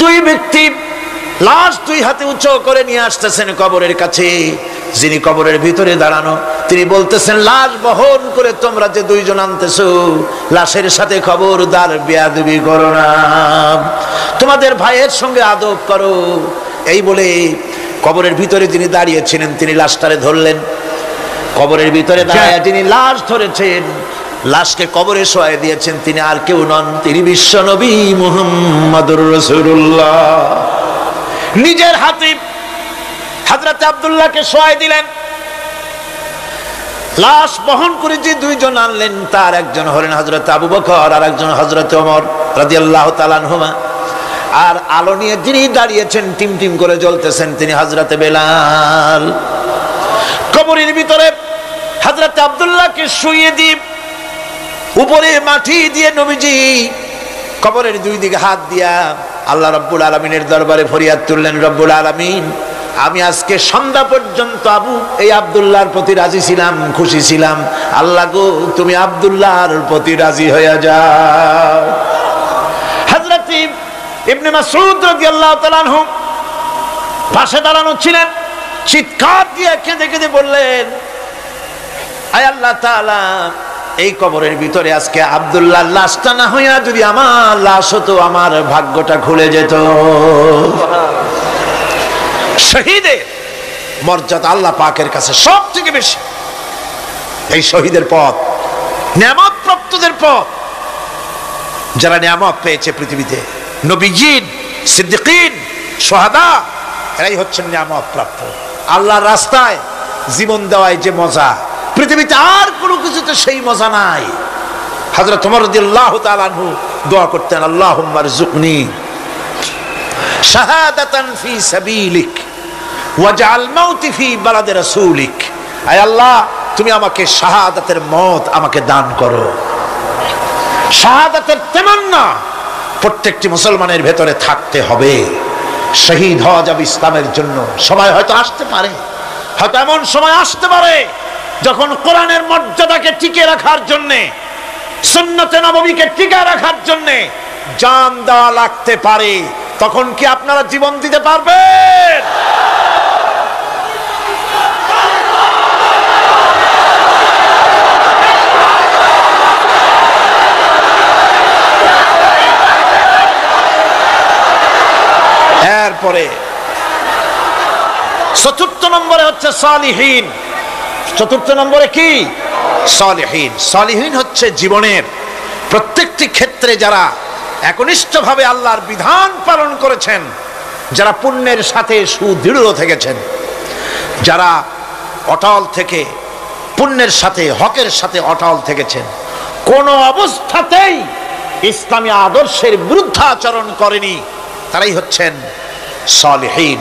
দুই ব্যক্তি লাশ দুই হাতে উঁচু করে নিয়ে আসতেছেন কবরের কাছে। যিনি কবরের ভিতরে দাঁড়ানো, তিনি বলতেছেন, লাশ বহন করে তোমরা যে দুইজন আনতেছো, লাশের সাথে খবরদার বেয়াদবি করো না, তোমাদের ভাইয়ের সঙ্গে আদব করো। এই বলে কবরের ভিতরে যিনি দাঁড়িয়েছিলেন তিনি লাশটারে ধরলেন। কবরের ভিতরে দাঁড়ায় যিনি লাশ ধরেছেন, লাশকে কবরে শোয়াই দিয়েছেন, তিনি আর কেউ নন, তিনি বিশ্ব নবী মুহাম্মদুর রাসূলুল্লাহ। নিজের হাতে হযরত আব্দুল্লাহকে শোয়াই দিলেন। লাশ বহন করে যে দুইজন আনলেন, তার একজন হলেন হযরত আবু বকর আর একজন হযরত ওমর রাদিয়াল্লাহু তাআলা আনহুমা। আর আলো নিয়ে যিনি দাঁড়িয়েছেন, টিম টিম করে জ্বলতেছেন, তিনি হযরত বেলাল। কবরের ভিতরে হযরত আব্দুল্লাহকে শুইয়ে দিয়ে উপরে মাটি দিয়ে নবীজি কবরের দুই দিকে হাত দিয়া আল্লাহ রাব্বুল আলামিনের দরবারে ফরিয়াদ তুললেন, রব্বুল আলামিন, আমি আজকে সন্ধ্যা পর্যন্ত এই আব্দুল্লাহর প্রতি রাজি ছিলাম, খুশি ছিলাম, আল্লাহ গো, তুমি আব্দুল্লাহর প্রতি রাজি হয়ে যাও। হযরত ইবনে মাসউদ রাদিয়াল্লাহু তাআলা আনহু পাশে দাঁড়ানো ছিলেন। চিৎকার দিয়ে কেঁদে কেঁদে বললেন, আয় আল্লাহ তাআলা, এই কবরের ভিতরে আজকে আব্দুল্লাহর লাশটা না হইয়া যদি আমার লাশ হতো, আমার ভাগ্যটা খুলে যেত। শহীদের মর্যাদা আল্লাহ পাকের কাছে সব থেকে বেশি। এই শহীদের পথ নিয়ামত প্রাপ্তদের পথ। যারা নিয়ামত পেয়েছে পৃথিবীতে, নবীজিন, সিদ্দিকিন, শুহাদা, এরাই হচ্ছেন নিয়ামত প্রাপ্ত। আল্লাহর রাস্তায় জীবন দেওয়ায় যে মজা, পৃথিবীতে আর কোনো কিছুতে সেই মজা নাই। হযরত ওমর রাদিয়াল্লাহু তাআলা আনহু দোয়া করতেন, আল্লাহুম্মা রযুকনি শাহাদাতান ফি সাবিলিক ওয়াজআল মাউতি ফি বালাদি রাসূলিক। আয় আল্লাহ, তুমি আমাকে শাহাদাতের মত আমাকে দান করো। শাহাদাতের তামান্না প্রত্যেকটি মুসলমানের ভেতরে থাকতে হবে। শহীদ হওয়া যাবে ইসলামের জন্য। সময় হয়তো আসতে পারে, হয়তো এমন সময় আসতে পারে যখন কোরআনের মর্যাদাকে টিকে রাখার জন্য, সুন্নতে নববীকে টিকে রাখার জন্য জান দেওয়া লাগতে পারে। তখন কি আপনারা জীবন দিতে পারবেন? এরপরে চতুর্থ নম্বরে হচ্ছে সালিহিন। চতুর্থ নম্বরে কি? সালিহিন। সালিহিন হচ্ছে জীবনের প্রত্যেকটি ক্ষেত্রে যারা একনিষ্ঠভাবে আল্লাহর বিধান পালন করেছেন, যারা পুণ্যের সাথে সুদৃঢ় থেকেছেন, যারা অটল থেকে পুণ্যের সাথে, হকের সাথে অটল থেকেছেন, কোন অবস্থাতেই ইসলামী আদর্শের বিরুদ্ধাচরণ করেনি, তারাই হচ্ছেন সালিহিন।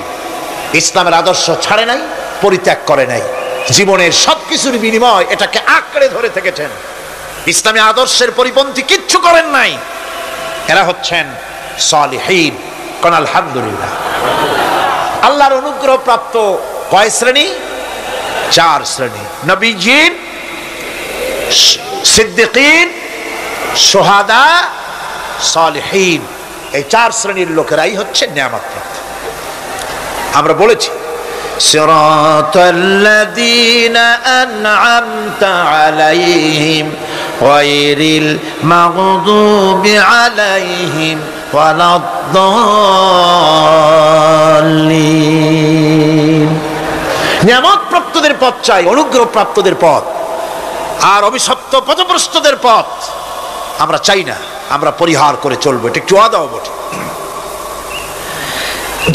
ইসলামের আদর্শ ছাড়ে নাই, পরিত্যাগ করে নাই, জীবনের সবকিছুর বিনিময় এটাকে আঁকড়ে ধরে থেকেছেন, ইসলামী আদর্শের পরিপন্থী কিচ্ছু করেন নাই। এরা হচ্ছেন সালিহিন। কোন আলহামদুলিল্লাহ। আল্লাহর অনুগ্রহ প্রাপ্ত কয় শ্রেণী? 4 শ্রেণী। নবীজিন, সিদ্দিকিন, শুহাদা, সালিহিন, এই 4 শ্রেণীর লোকেরাই হচ্ছে নিয়ামত প্রাপ্ত। আমরা বলেছি সিরাতাল্লাযীনা আন'আমতা আলাইহিম গায়রিল মাগদুবি আলাইহিম ওয়ালাদ-দাল্লিন। নিয়ামত প্রাপ্তদের পথ চাই, অনুগ্রহ প্রাপ্তদের পথ, আর অভিশপ্ত পথভ্রষ্টদের পথ আমরা চাই না, আমরা পরিহার করে চলবো। এটা একটু ওয়াদাও বটে।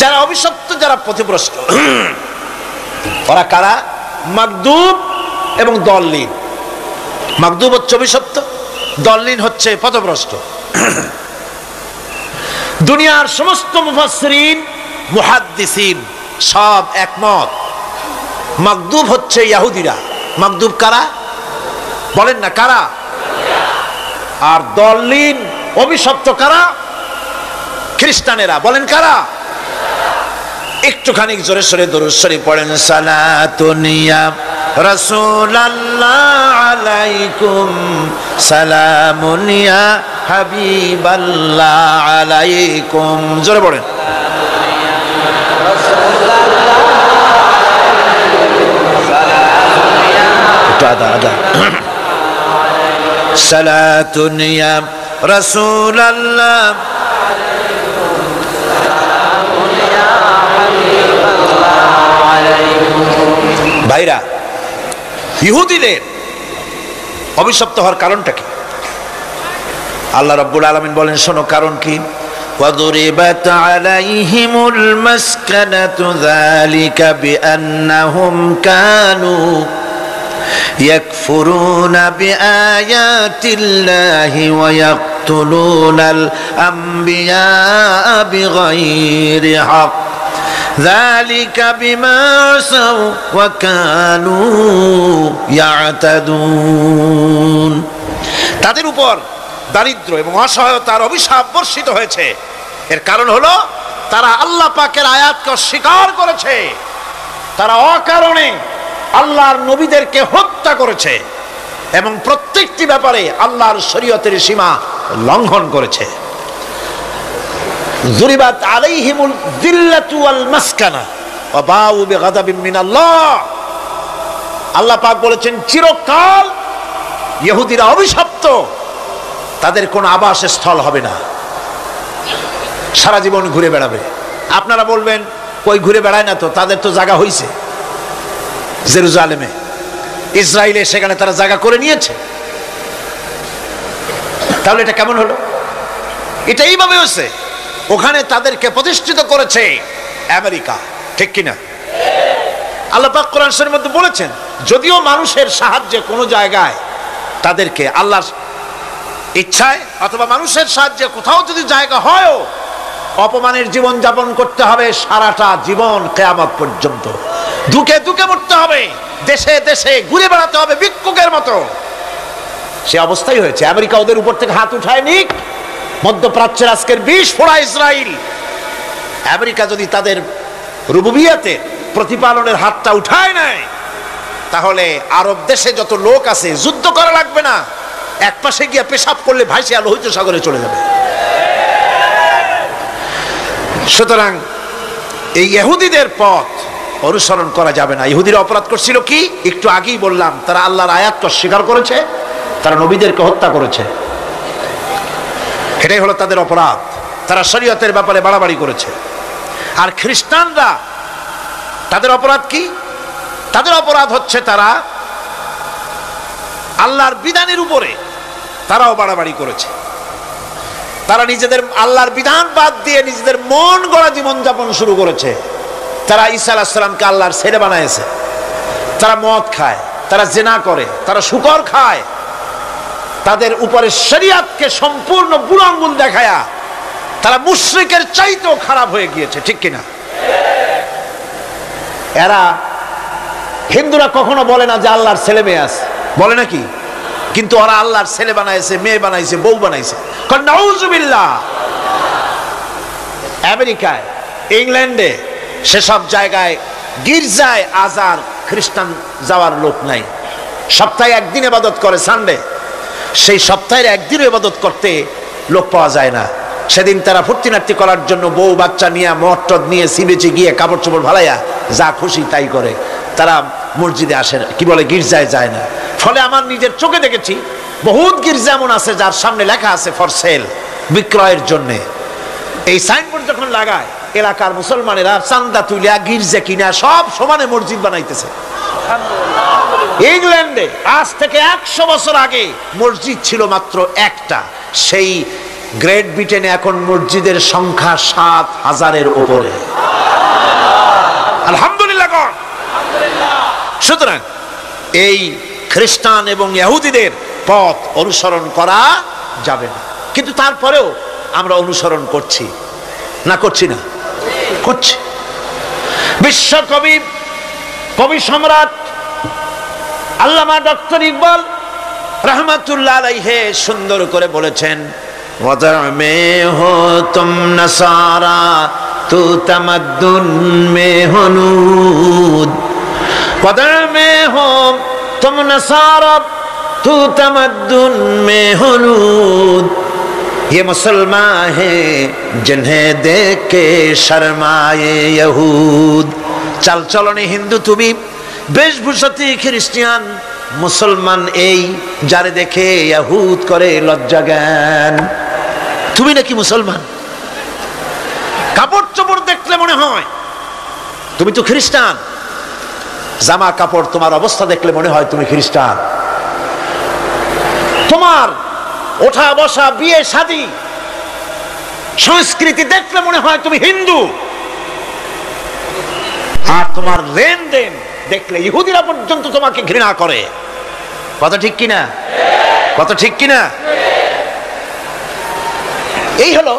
যারা অভিশপ্ত, যারা পথভ্রষ্ট, ওরা কারা? মাগদুব এবং দল্লিন। মাগদুব হচ্ছে অভিশপ্ত, দল্লিন হচ্ছে পথভ্রষ্ট। দুনিয়ার সমস্ত মুফাসসিরিন, মুহাদ্দিসিন সব একমত, মাগদুব হচ্ছে ইহুদিরা। মাগদুব কারা? বলেন না কারা? আর দল্লিন, অভিশপ্ত কারা? খ্রিস্টানেরা। বলেন কারা? একটুখানি জোরে সোরে দরুদ শরীফ পড়েন। সালাতুন ইয়া রাসূলুল্লাহ আলাইকুম, সালামুন ইয়া হাবিবাল্লাহ আলাইকুম। জোরে পড়েন। আদা সালাতুন ইয়া রাসূলুল্লাহ। ভাইরা, ইহুদিদের অভিশপ্ত হওয়ার কারণটা কি? আল্লাহ রাব্বুল আলামিন বলেন, শোনো কারণ কি। وَضُرِبَتْ عَلَيْهِمُ الْمَسْكَنَةُ ذَلِكَ بِأَنَّهُمْ كَانُوا يَكْفُرُونَ بِآيَاتِ اللَّهِ وَيَقْتُلُونَ الْأَنْبِيَاءَ بِغَيْرِ حَقٍّ ذَلِكَ بِمَا عَصَوْا وَكَانُوا يَعْتَدُونَ। তাদের উপর দারিদ্র এবং অসহায়তার অভিশাপ বর্ষিত হয়েছে। এর কারণ হলো তারা আল্লাহ পাকের আয়াতকে অস্বীকার করেছে, তারা অকারণে আল্লাহর নবীদেরকে হত্যা করেছে এবং প্রত্যেকটি ব্যাপারে আল্লাহর শরীয়তের সীমা লঙ্ঘন করেছে। যুরিবাত আলাইহিমুল যিল্লাতু ওয়াল মাসকানা ওয়া বাউ বিগাদাবিন মিনাল্লাহ। আল্লাহ পাক বলেছেন, চিরকাল ইহুদিরা অভিশপ্ত, তাদের কোনো আবাসস্থল হবে না, সারা জীবন ঘুরে বেড়াবে। আপনারা বলবেন, কই ঘুরে বেড়ায় না তো, তাদের তো জায়গা হইছে জেরুজালেমে, ইসরায়েলে, সেখানে তারা জায়গা করে নিয়েছে। তাহলে এটা কেমন হলো? এটা এইভাবে হচ্ছে, ওখানে তাদেরকে প্রতিষ্ঠিত করেছে আমেরিকা, ঠিক কিনা? আল্লাহ পাক কোরআন শরীফের মধ্যে বলেছেন, যদিও মানুষের সাহায্যে কোনো জায়গায় তাদেরকে আল্লাহর ইচ্ছায় অথবা মানুষের সাহায্যে কোথাও যদি জায়গা হয়ও, অপমানের জীবন যাপন করতে হবে সারাটা জীবন, কিয়ামত পর্যন্ত দুঃখে দুঃখে মরতে হবে, দেশে দেশে ঘুরে বেড়াতে হবে ভিক্ষুকের মতো। সে অবস্থাই হয়েছে। আমেরিকা ওদের উপর থেকে হাত উঠায় নিক, মধ্যপ্রাচ্যের আজকের 20 ফোড়া ইসরায়েল, আমেরিকা যদি তাদের রুবুবিয়াতে প্রতিপালনের হাতটা উঠায় নেয়, তাহলে আরব দেশে যত লোক আছে যুদ্ধ করা লাগবে না, এক পাশে গিয়ে পেশাব করলে ভাইসে লোহিত সাগরে চলে যাবে। সুতরাং এই ইহুদিদের পথ অনুসরণ করা যাবে না। ইহুদিরা অপরাধ করছিল কি? একটু আগেই বললাম, তারা আল্লাহর আয়াতকে অস্বীকার করেছে, তারা নবীদেরকে হত্যা করেছে, এটাই হলো তাদের অপরাধ। তারা শরীয়তের ব্যাপারে বাড়াবাড়ি করেছে। আর খ্রিস্টানরা, তাদের অপরাধ কি? তাদের অপরাধ হচ্ছে তারা আল্লাহর বিধানের উপরে তারাও বাড়াবাড়ি করেছে। তারা নিজেদের আল্লাহর বিধান বাদ দিয়ে নিজেদের মন গড়া জীবন যাপন শুরু করেছে। তারা ঈসা আলাইহিস সালামকে আল্লাহর ছেলে বানাইছে। তারা মদ খায়, তারা জিনা করে, তারা শুকর খায়। তাদের উপরে শরীয়তকে সম্পূর্ণ বুড়ো আঙ্গুল দেখায়া তারা মুশরিকের চাইতেও খারাপ হয়ে গিয়েছে, ঠিক কিনা? এরা, হিন্দুরা কখনো বলে না যে আল্লাহর ছেলে মেয়ে আছে, বলে নাকি? কিন্তু ওরা আল্লাহর ছেলে বানাইছে, মেয়ে বানাইছে, বউ বানাইছে। নাউজুবিল্লাহ। আমেরিকায়, ইংল্যান্ডে, সেসব জায়গায় গির্জায় আজ আর খ্রিস্টান যাওয়ার লোক নাই। সপ্তাহে একদিন ইবাদত করে, সানডে। সেই সপ্তাহের একদিন ইবাদত করতে লোক পাওয়া যায় না। সেদিন তারা ফুর্তিনার্তি করার জন্য বউ বাচ্চা নিয়ে মদ টদ নিয়ে সিবেচে গিয়ে কাপড় চোপড় ভালাইয়া যা খুশি তাই করে, তারা মসজিদে আসে না, কি বলে গির্জায় যায় না। ফলে আমার নিজের চোখে দেখেছি বহুত গির্জা এমন আছে যার সামনে লেখা আছে ফর সেল, বিক্রয়ের জন্য। এই সাইনবোর্ড যখন লাগায় এলাকার মুসলমানেরা চান্দা তুলিয়া গির্জা কিনা সব সমানে মসজিদ বানাইতেছে। ইংল্যান্ডে আজ থেকে 100 বছর আগে মসজিদ ছিল মাত্র একটা, সেই গ্রেট ব্রিটেনে এখন মসজিদের সংখ্যা 7000-এর উপরে। আলহামদুলিল্লাহ। সুতরাং এই খ্রিস্টান এবং ইহুদিদের পথ অনুসরণ করা যাবে না, কিন্তু তারপরেও আমরা অনুসরণ করছি না, করছি না, করছি। বিশ্বকবি, কবি সম্রাট আল্লামা ডক্টর ইকবাল রহমাতুল্লাহ আলাইহি সুন্দর করে বলেছেন, ওয়াদা মে হো তুম নসারা তু তামাদ্দুন মে হনুদ, ওয়াদা মে হো তুম নসারা তু তামাদ্দুন মে হনুদ, ये मुसलमान है जिन्हें देख के शर्माए यहूद। चल चलने हिंदू তুমি, বেশভূষাতে খ্রিস্টান, মুসলমান এই যারে দেখে ইহুদ করে লজ্জা জ্ঞান। তুমি নাকি মুসলমান? কাপড় চোপড় দেখলে মনে হয় তুমি তো খ্রিস্টান, জামা কাপড় তোমার অবস্থা দেখলে মনে হয় তুমি খ্রিস্টান, তোমার ওঠা বসা বিয়ে শাদী সংস্কৃতি দেখলে মনে হয় তুমি হিন্দু, আর তোমার লেনদেন দেখলে ইহুদিরা পর্যন্ত তোমাকে ঘৃণা করে। কথা ঠিক কিনা? কথা ঠিক কিনা? এই হলো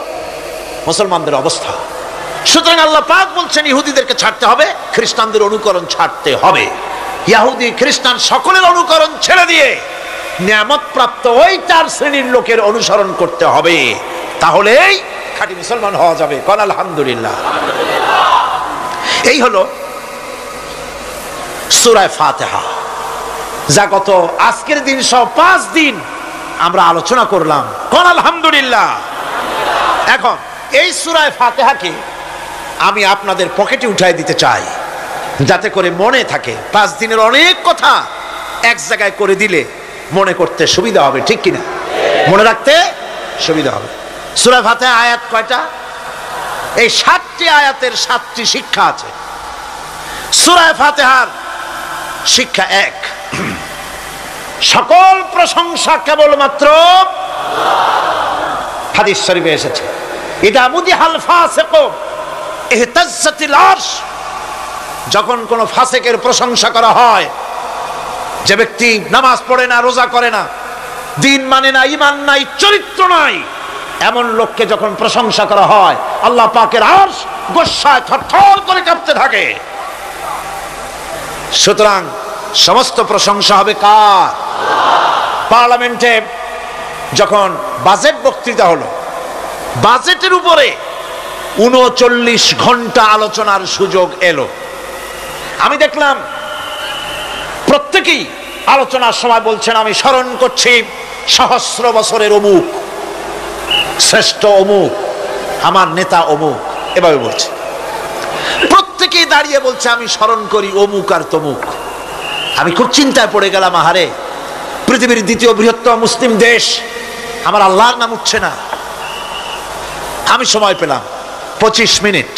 মুসলমানদের অবস্থা। সুতরাং আল্লাহ পাক বলছেন ইহুদিদেরকে ছাড়তে হবে, খ্রিস্টানদের অনুকরণ ছাড়তে হবে। ইহুদি খ্রিস্টান সকলের অনুকরণ ছেড়ে দিয়ে নিয়ামত প্রাপ্ত ওই 4 শ্রেণীর লোকের অনুসরণ করতে হবে, তাহলেই খাঁটি মুসলমান হওয়া যাবে। কোন আলহামদুলিল্লাহ। এই হলো সূরা ফাতিহা, যা গত আজকের দিন সহ 5 দিন আমরা আলোচনা করলাম। কোন আলহামদুলিল্লাহ। এখন এই সূরা ফাতিহাকে আমি আপনাদের পকেটে উঠাই দিতে চাই, যাতে করে মনে থাকে। 5 দিনের অনেক কথা এক জায়গায় করে দিলে মনে করতে সুবিধা হবে, ঠিক কিনা? মনে রাখতে সুবিধা হবে। সূরা ফাতিহা আয়াত কয়টা? এই 7টি আয়াতের 7টি শিক্ষা আছে। সূরা ফাতিহার শিক্ষা 1, সকল প্রশংসা কেবলমাত্র হাদিস শরীফে এসেছে, ইদা মুদিহাল ফাসিকু ইহতাজ্জাতিল আরশ। যখন কোন ফাসিকের প্রশংসা করা হয়, যে ব্যক্তি নামাজ পড়ে না, রোজা করে না, দিন মানে না, ঈমান নাই, চরিত্র নাই, এমন লোককে যখন প্রশংসা করা হয়, আল্লাহ পাকের আরশ গোসায় থরথর করে কাঁপতে থাকে। সুতরাং সমস্ত প্রশংসা হবে কার? পার্লামেন্টে যখন বাজেট বক্তৃতা হলো, বাজেটের উপরে 39 ঘন্টা আলোচনার সুযোগ এলো। আমি দেখলাম প্রত্যেকেই আলোচনার সময় বলছেন, আমি স্মরণ করছি সহস্র বছরের অমুক, শ্রেষ্ঠ অমুক, আমার নেতা অমুক, এভাবে বলছে। প্রত্যেকেই দাঁড়িয়ে বলছে আমি স্মরণ করি অমুক আর তমুক। আমি খুব চিন্তায় পড়ে গেলাম, আহারে, পৃথিবীর 2য় বৃহত্তম মুসলিম দেশ, আমার আল্লাহর নাম উঠছে না। আমি সময় পেলাম 25 মিনিট।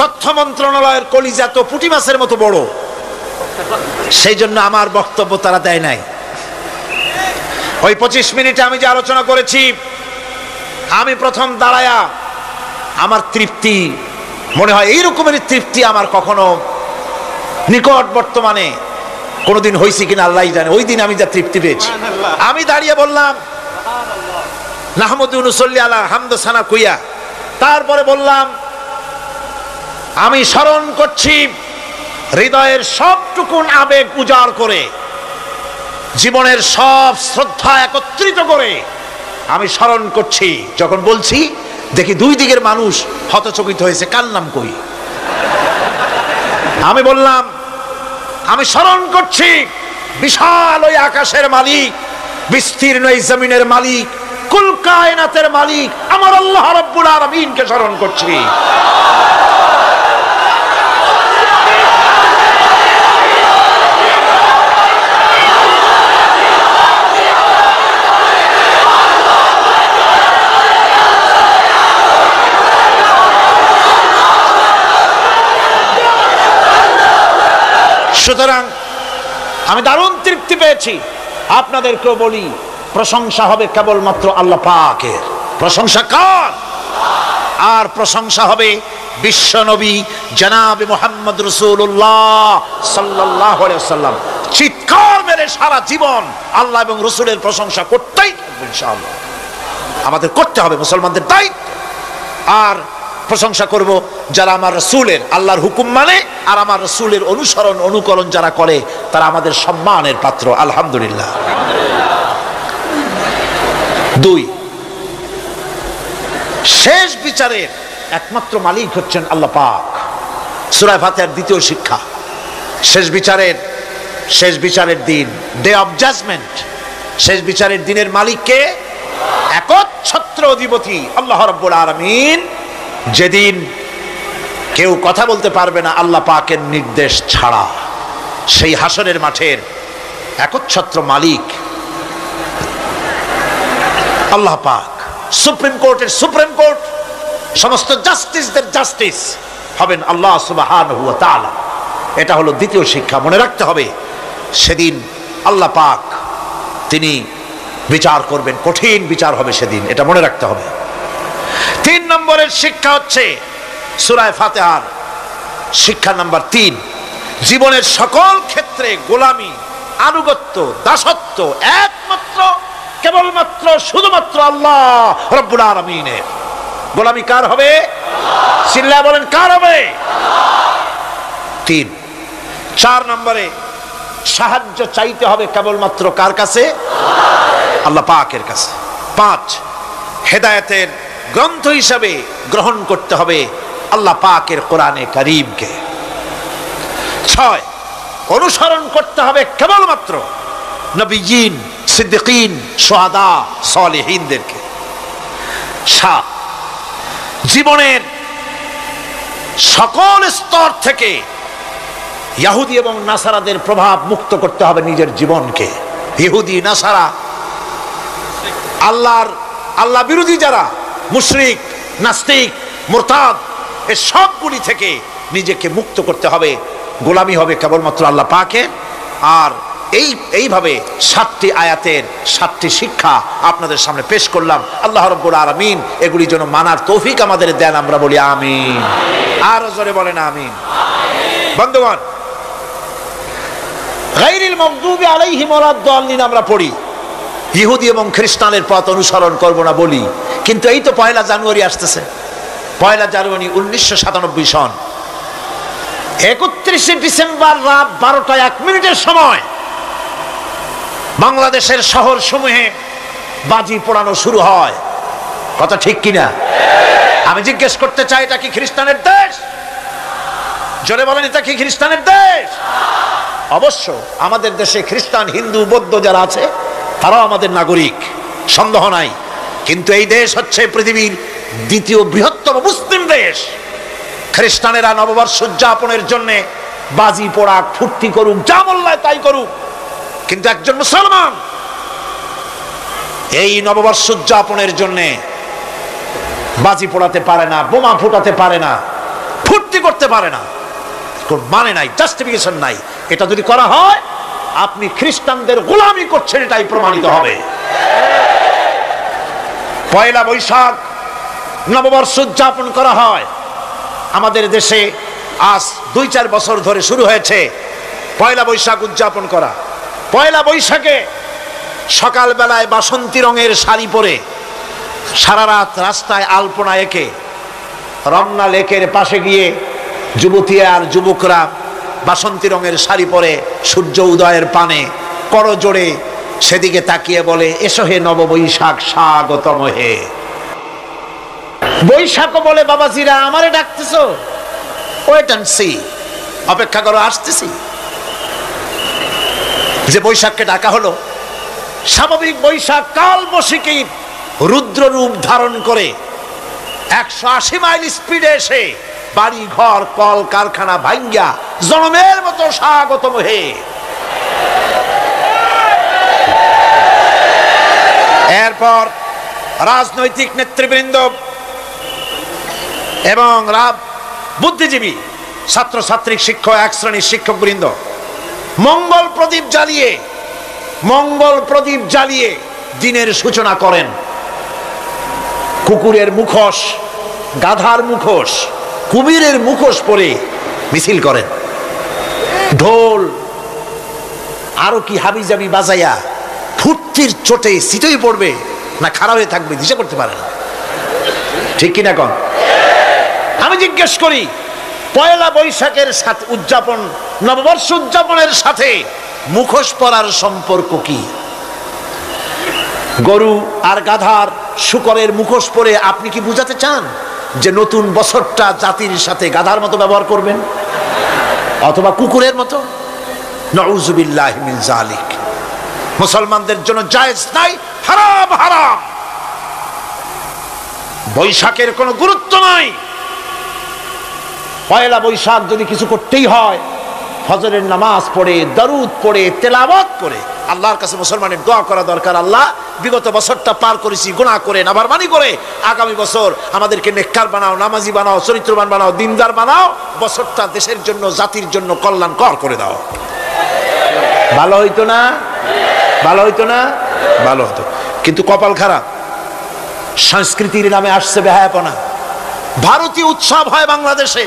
তথ্য মন্ত্রণালয়ের কলিজা তো পুঁটি মাছের মতো বড়, সেই জন্য আমার বক্তব্য তারা দেয় নাই। ওই 25 মিনিটে আমি যে আলোচনা করেছি, আমি প্রথম দাঁড়ায়া আমার তৃপ্তি, মনে হয় এই রকমের তৃপ্তি আমার কখনো নিকট বর্তমানে কোনোদিন হয়েছে কিনা আল্লাহই জানে। ওই দিন আমি যা তৃপ্তি পেয়েছি, আমি দাঁড়িয়ে বললাম নাহমাদু নুসাল্লি আলা হামদ সানা কুইয়া, তারপরে বললাম আমি স্মরণ করছি হৃদয়ের সবটুকুন আবেগ উজাড় করে, জীবনের সব শ্রদ্ধা একত্রিত করে আমি স্মরণ করছি। যখন বলছি দেখি 2 দিকের মানুষ হতচকিত হয়েছে, কার নাম কই? আমি বললাম আমি স্মরণ করছি বিশাল ওই আকাশের মালিক, বিস্তীর্ণ এই জমিনের মালিক, কুল কায়নাতের মালিক আমার আল্লাহ রাব্বুল আলামিনকে স্মরণ করছি। সুতরাং আমি দারুণ তৃপ্তি পেয়েছি। আপনাদেরকেও বলি, প্রশংসা হবে কেবলমাত্র আল্লাহ পাকের। প্রশংসা কার? আর প্রশংসা হবে বিশ্ব নবী জনাবে মুহাম্মদ রাসূলুল্লাহ সাল্লাল্লাহু আলাইহি ওয়াসাল্লাম। চিৎকার মেরে সারা জীবন আল্লাহ এবং রাসূলের প্রশংসা করতেই থাকবে ইনশাআল্লাহ। আমাদের করতে হবে, মুসলমানদের দায়িত্ব। আর প্রশংসা করব যারা আমার রাসূলের, আল্লাহর হুকুম মানে আর আমার রাসূলের অনুসরণ অনুকরণ যারা করে, তারা আমাদের সম্মানের পাত্র, আলহামদুলিল্লাহ। 2, শেষ বিচারের একমাত্র মালিক হচ্ছেন আল্লাহ পাক। সূরা ফাতিহার দ্বিতীয় শিক্ষা, শেষ বিচারের দিন, ডে অফ জাজমেন্ট, শেষ বিচারের দিনের মালিককে একচ্ছত্র অধিপতি আল্লাহ রাব্বুল আলামিন। যেদিন কেউ কথা বলতে পারবে না আল্লাহ পাকের নির্দেশ ছাড়া, সেই হাসরের মাঠের একচ্ছত্র মালিক আল্লাহ পাক। সুপ্রিম কোর্টের সুপ্রিম কোর্ট, সমস্ত জাস্টিসদের জাস্টিস হবেন আল্লাহ সুবহানাহু ওয়া তাআলা। এটা হলো দ্বিতীয় শিক্ষা, মনে রাখতে হবে। সেদিন আল্লাহ পাক তিনি বিচার করবেন, কঠিন বিচার হবে সেদিন, এটা মনে রাখতে হবে। 3 নম্বরের শিক্ষা হচ্ছে সূরা ফাতিহার শিক্ষা নাম্বার 3, জীবনের সকল ক্ষেত্রে গোলামি, আনুগত্য, দাসত্ব একমাত্র কেবলমাত্র শুধুমাত্র আল্লাহ রাব্বুল আলামিনের। গোলামি কার হবে? চিল্লায় বলেন, কার হবে? 3। 4 নম্বরে সাহায্য চাইতে হবে কেবলমাত্র কার কাছে? আল্লাহ পাকের কাছে। 5, হেদায়েতের গ্রন্থ হিসাবে গ্রহণ করতে হবে আল্লাহ পাকের কোরআনে কারীমকে। 6, অনুসরণ করতে হবে কেবলমাত্র নবীয়িন, সিদ্দিকিন, শুহাদা, সালেহিনদেরকে। 7, জীবনের সকল স্তর থেকে ইহুদি এবং নাসারাদের প্রভাব মুক্ত করতে হবে নিজের জীবনকে। ইহুদি, নাসারা, আল্লাহ বিরোধী যারা মুশরিক, নাস্তিক, মুরতাদ, এই সবগুলি থেকে নিজেকে মুক্ত করতে হবে। গোলামি হবে কেবলমাত্র আল্লাহ পাকের। আর এইভাবে 7টি আয়াতের 7টি শিক্ষা আপনাদের সামনে পেশ করলাম। আল্লাহ রাব্বুল আলামিন এগুলি যেন মানার তৌফিক আমাদের দেন, আমরা বলি আমিন। আরো জোরে বলেন আমিন। বন্ধুগণ, গায়রিল মাগদুবি আলাইহিম ওয়ালাদ-দাল্লিন আমরা পড়ি, ইহুদি এবং খ্রিস্টানের পথ অনুসরণ করব না বলি, কিন্তু এই তো 1 জানুয়ারি আসতেছে। 1 জানুয়ারি 1997 সন, 31 ডিসেম্বর রাত 12টা 1 মিনিটের সময় বাংলাদেশের শহর সমূহে বাজি পোড়ানো শুরু হয়। কথা ঠিক কিনা? আমি জিজ্ঞেস করতে চাই, এটা কি খ্রিস্টানের দেশ? জোরে বলেন, এটা কি খ্রিস্টানের দেশ? অবশ্য আমাদের দেশে খ্রিস্টান, হিন্দু, বৌদ্ধ যারা আছে তারাও আমাদের নাগরিক, সন্দেহ নাই। কিন্তু এই দেশ হচ্ছে পৃথিবীর 2য় বৃহত্তম মুসলিম দেশ। খ্রিস্টানেরা নববর্ষ উদযাপনের জন্য বাজি পোড়াক, ফুর্তি করুক, যা বললায় তাই করুক, কিন্তু একজন মুসলমান এই নববর্ষ উদযাপনের জন্য বাজি পোড়াতে পারে না, বোমা ফুটাতে পারে না, ফুর্তি করতে পারে না। কোন মানে নাই, জাস্টিফিকেশন নাই। এটা যদি করা হয় আপনি খ্রিস্টানদের গোলামি করছেন, এটাই প্রমাণিত হবে। 1 বৈশাখ নববর্ষ উদযাপন করা হয় আমাদের দেশে। আজ 2-4 বছর ধরে শুরু হয়েছে 1 বৈশাখ উদযাপন করা। 1 বৈশাখে সকালবেলায় বাসন্তী রঙের শাড়ি পরে সারা রাত রাস্তায় আলপনা এঁকে রমনা লেকের পাশে গিয়ে যুবতী আর যুবকরা বাসন্তী রঙের শাড়ি পরে সূর্য উদয়ের পানে করো জোড়ে সেদিকে তাকিয়ে বলে, এসো হে নব বৈশাখ স্বাগতম হে। বৈশাখ বলে, বাবাজিরা আমারে ডাকতেছো? ওয়েট এন্ড সি, অপেক্ষা করো, আসতেছি। যে বৈশাখকে ডাকা হলো স্বাভাবিক বৈশাখ কাল বৈশাখী রুদ্র রূপ ধারণ করে 180 মাইল স্পিডে এসে বাড়ি ঘর কল কারখানা ভাঙ্গা জনমের মতো স্বাগতম হে। এরপর রাজনৈতিক নেতৃবৃন্দ এবং বুদ্ধিজীবী ছাত্রছাত্রী শিক্ষক এক শ্রেণীর শিক্ষক বৃন্দ মঙ্গল প্রদীপ জ্বালিয়ে দিনের সূচনা করেন। কুকুরের মুখোশ, গাধার মুখোশ, কুমিরের মুখোশ পরে মিছিল করেন। ঢোল আরো কি হাবিজাবি বাজাইয়া ফুর্তির চোটে সিটই পড়বে না খাড়া হয়ে থাকবে দিশা করতে পারে না, ঠিক কিনা কন? আমি জিজ্ঞেস করি, পয়লা বৈশাখের সাথে উদযাপন, নববর্ষ উদযাপনের সাথে মুখোশ পরার সম্পর্ক কি? গরু আর গাধার শুকরের মুখোশ পরে আপনি কি বুঝাতে চান যে নতুন বছরটা জাতির সাথে গাধার মতো ব্যবহার করবেন অথবা কুকুরের মতো? নাউযুবিল্লাহি মিন যালিক। মুসলমানদের জন্য জায়েজ নাই, হারাম হারাম। বৈশাখের কোনো গুরুত্ব নাই। পয়লা বৈশাখ যদি কিছু করতেই হয়, ফজরের নামাজ পড়ে, দরুদ পড়ে, তেলাওয়াত করে আল্লাহর কাছে মুসলমানের দোয়া করা দরকার। আল্লাহ, বিগত বছরটা পার করেছি গুনাহ করে, নাফরমানি করে, আগামী বছর আমাদেরকে নেককার বানাও, নামাজি বানাও, চরিত্রবান বানাও, দিনদার বানাও, বছরটা দেশের জন্য, জাতির জন্য কল্যাণকর করে দাও। ভালো হইতো না? ভালো হইতো না? ভালো হতো। কিন্তু কপাল খারাপ, সংস্কৃতির নামে আসছে বেহায়াপনা। ভারতীয় উৎসব হয় বাংলাদেশে,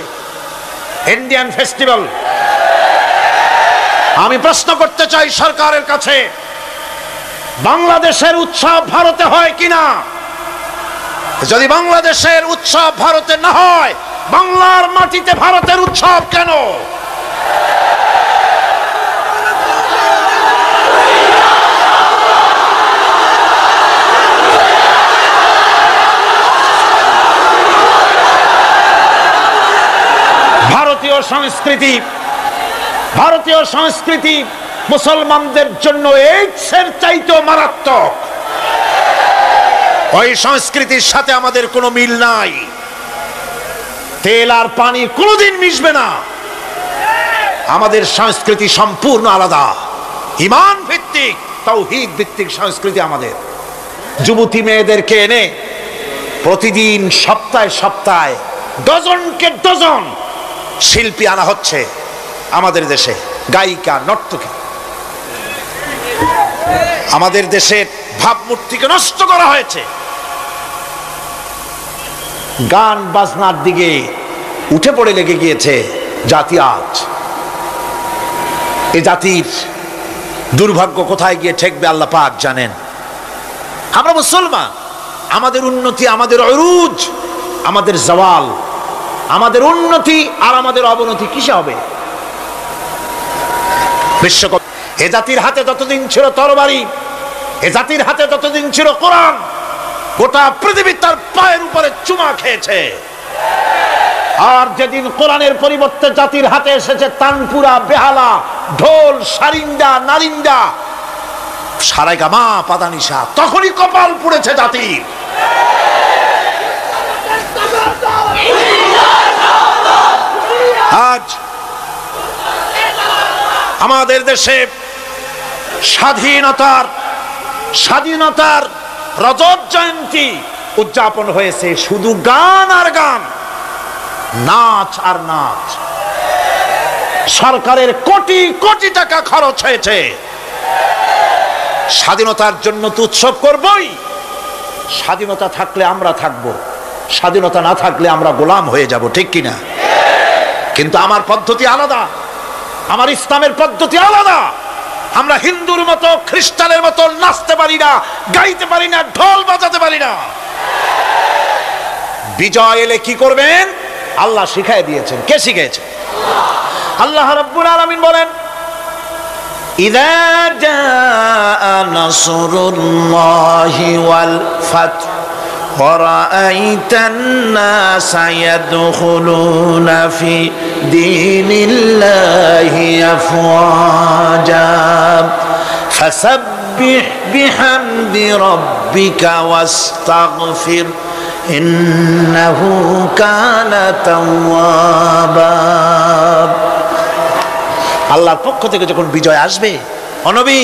ইন্ডিয়ান ফেস্টিভ্যাল। আমি প্রশ্ন করতে চাই সরকারের কাছে, বাংলাদেশের উৎসব ভারতে হয় কিনা? যদি বাংলাদেশের উৎসব ভারতে না হয়, বাংলার মাটিতে ভারতের উৎসব কেন? ভারতীয় সংস্কৃতি মুসলমানদের জন্য এইডসের চাইতেও মারাত্মক। ওই সংস্কৃতির সাথে আমাদের কোনো মিল নাই। তেল আর পানি কোনোদিন মিশবে না। আমাদের সংস্কৃতি সম্পূর্ণ আলাদা, ঈমান ভিত্তিক, তাওহীদ ভিত্তিক সংস্কৃতি আমাদের। যুবতী মেয়েদেরকে এনে প্রতিদিন সপ্তাহে সপ্তাহে ডজনকে ডজন শিল্পী আনা হচ্ছে আমাদের দেশে, গায়িকা, নর্তকী। আমাদের দেশের ভাবমূর্তিকে নষ্ট করা হয়েছে। গান বাজনার দিকে উঠে পড়ে লেগে গিয়েছে জাতি আজ। এই জাতির দুর্ভাগ্য কোথায় গিয়ে ঠেকবে আল্লাহ পাক জানেন। আমরা মুসলমান, আমাদের উন্নতি, আমাদের অরুজ, আমাদের জওয়াল, আমাদের উন্নতি আর আমাদের অবনতি কিসে হবে? বিশ্বকবি, এ জাতির হাতে যতদিন ছিল তরবারি, এ জাতির হাতে যতদিন ছিল কোরআন, গোটা পৃথিবী তার পায়ের উপরে চুমা খেয়েছে। আর যেদিন কোরআনের পরিবর্তে জাতির হাতে এসেছে তানপুরা, বেহালা, ঢোল, সারিন্দা, নারিন্দা, সারেগামা, পাদানিসা, তখনই কপাল পুড়েছে জাতির। আজ আমাদের দেশে স্বাধীনতার রজত জয়ন্তী উদযাপন হয়েছে, শুধু গান আর গান, নাচ আর নাচ। সরকারের কোটি কোটি টাকা খরচ হয়েছে। স্বাধীনতার জন্য তো উৎসব করবই। স্বাধীনতা থাকলে আমরা থাকব, স্বাধীনতা না থাকলে আমরা গোলাম হয়ে যাব, ঠিক কিনা? কিন্তু আমার পদ্ধতি আলাদা, আমার ইসলামের পদ্ধতি আলাদা। আমরা হিন্দুর মতো, খ্রিস্টানের মতো নাচতে পারি না, গাইতে পারি না, ঢোল বাজাতে পারি না। বিজয় এলে কি করবেন আল্লাহ শিখাই দিয়েছেন। কে শিখিয়েছে? আল্লাহ রাব্বুল আলামিন বলেন, ইযা জাআ নাসরুল্লাহি ওয়াল ফাত ورأيت الناس يدخلون في دين الله أفواجا فسبح ফাসাব্বিহ বিহামদি রাব্বিকা ওয়াস্তাগফির ইন্নাহু কানা তাওয়াবা। আল্লাহর পক্ষ থেকে যখন বিজয় আসবে, ও নবী,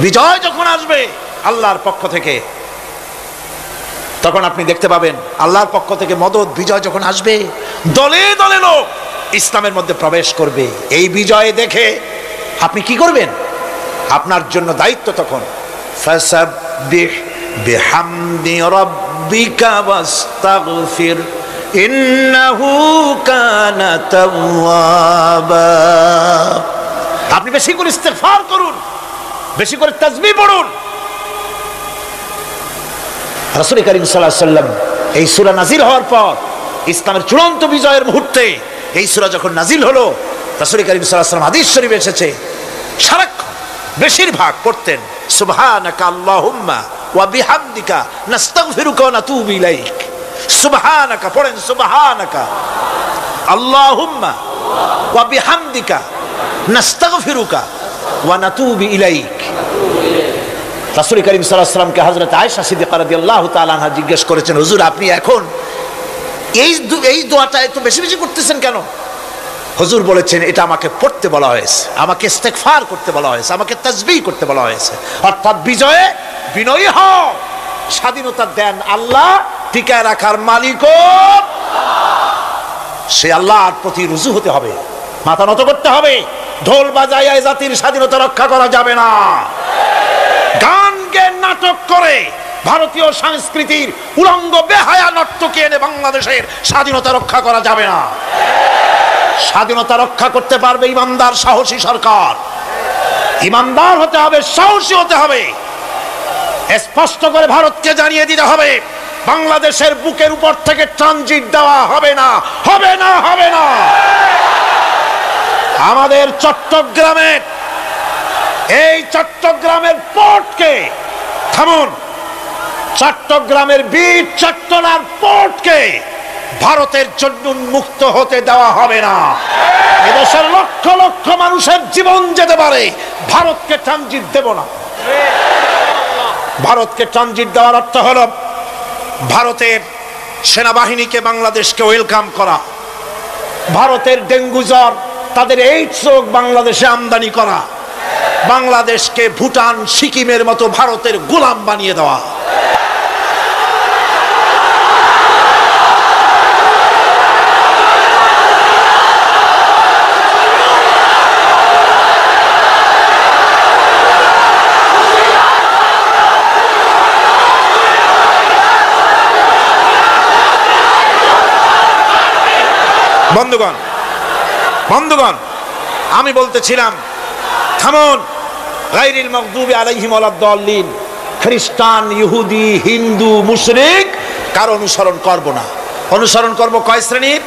বিজয় যখন আসবে আল্লাহর পক্ষ থেকে, তখন আপনি দেখতে পাবেন আল্লাহর পক্ষ থেকে মদদ, বিজয় যখন আসবে দলে দলে লোক ইসলামের মধ্যে প্রবেশ করবে। এই বিজয় দেখে আপনি কি করবেন? আপনার জন্য দায়িত্ব তখন ফাসাব্বিহ বিহামদি রাব্বিকা ওয়াস্তাগফির ইন্নাহু কানা তাওয়াবা। আপনি বেশি করে ইস্তেগফার করুন, বেশি করে তাসবিহ পড়ুন। রাসূল করিম সাল্লাল্লাহু আলাইহি ওয়াসাল্লাম এই সূরা নাযিল হওয়ার পর, ইসলামের চূড়ান্ত বিজয়ের মুহূর্তে এই সূরা যখন নাযিল হলো, রাসূল করিম সাল্লাল্লাহু আলাইহি ওয়াসাল্লাম হাদিস শরীফে এসেছে সারাক্ষণ বেশিরভাগ পড়তেন সুবহানাকা আল্লাহুম্মা ওয়া বিহামদিকা নাস্তাগফিরুকা ওয়া নাতুবু ইলাইক। সুবহানাকা পড়েন, সুবহানাকা আল্লাহুম্মা ওয়া বিহামদিকা নাস্তাগফিরুকা ওয়া নাতুবু ইলাইক। রাসূল করিম সাল্লাল্লাহু আলাইহি ওয়াসাল্লামকে হযরত আয়েশা সিদ্দিকা রাদিয়াল্লাহু তাআলা আনহা জিজ্ঞেস করেছেন, হুজুর আপনি এখন এই দোয়াটা এত বেশি বেশি করতেছেন কেন? হুজুর বলেছেন, এটা আমাকে পড়তে বলা হয়েছে, আমাকে ইস্তেগফার করতে বলা হয়েছে, আমাকে তাসবিহ করতে বলা হয়েছে। অর্থাৎ বিজয়ে বিনয়ী হও, স্বাধীনতা দেন আল্লাহ, টিকায় রাখার মালিকও সে আল্লাহর প্রতি রুজু হতে হবে, মাথা নত করতে হবে। ঢোল বাজাইয়া জাতির স্বাধীনতা রক্ষা করা যাবে না। গান গে নাটক করে ভারতীয় সংস্কৃতির উলঙ্গ বেহায়া নর্তকী এনে বাংলাদেশের স্বাধীনতা রক্ষা করা যাবে না। স্বাধীনতা রক্ষা করতে পারবে ইমানদার সাহসী সরকার। ইমানদার হতে হবে, সাহসী হতে হবে। স্পষ্ট করে ভারতকে জানিয়ে দিতে হবে, বাংলাদেশের বুকের উপর থেকে ট্রানজিট দেওয়া হবে না, হবে না, হবে না। আমাদের চট্টগ্রামের এই চট্টগ্রামের পোর্টকে থামুন, চট্টগ্রামের বীর চট্টলার পোর্টকে ভারতের জন্য উন্মুক্ত হতে দেওয়া হবে না। এদেশের লক্ষ লক্ষ মানুষের জীবন যেতে পারে, ভারতকে ট্রানজিট দেব না। ভারতকে ট্রানজিট দেওয়ার অর্থ হল ভারতের সেনাবাহিনীকে বাংলাদেশকে ওয়েলকাম করা, ভারতের ডেঙ্গু জ্বর, তাদের এইডস রোগ বাংলাদেশে আমদানি করা, বাংলাদেশকে ভুটান সিকিমের মতো ভারতের গোলাম বানিয়ে দেওয়া। বন্ধুগণ, বন্ধুগণ, আমি বলতেছিলাম থামুন। গায়রিল মাগদুবি আলাইহিম ওয়ালাদ-দাল্লিন, খ্রিস্টান, ইহুদি, হিন্দু, মুশরিক কার অনুসরণ করব না। অনুসরণ করব কয় শ্রেণীর?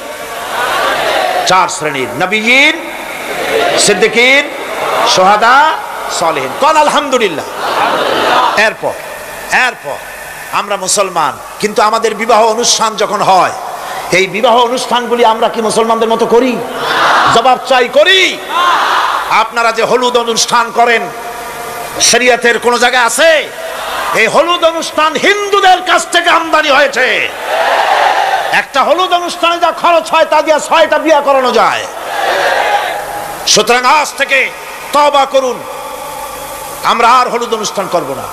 4 শ্রেণীর। নবিয়্যিন, সিদ্দিকিন, শুহাদা, সালেহিন। কোন আলহামদুলিল্লাহ। এরপর আমরা মুসলমান, কিন্তু আমাদের বিবাহ অনুষ্ঠান যখন হয়, এই বিবাহ অনুষ্ঠানগুলি আমরা কি মুসলমানদের মতো করি? জবাব চাই, করি? আপনারা যে হলুদ অনুষ্ঠান করেন, শরীয়তের কোন জায়গায় আছে? এই হলুদ অনুষ্ঠান হিন্দুদের কাছ থেকে আমদানি হয়েছে। একটা হলুদ অনুষ্ঠানে যা খরচ হয় তা দিয়ে 6টা বিয়ে করানো যায়। সুতরাং আজ থেকে তওবা করুন, আমরা আর হলুদ অনুষ্ঠান করব না।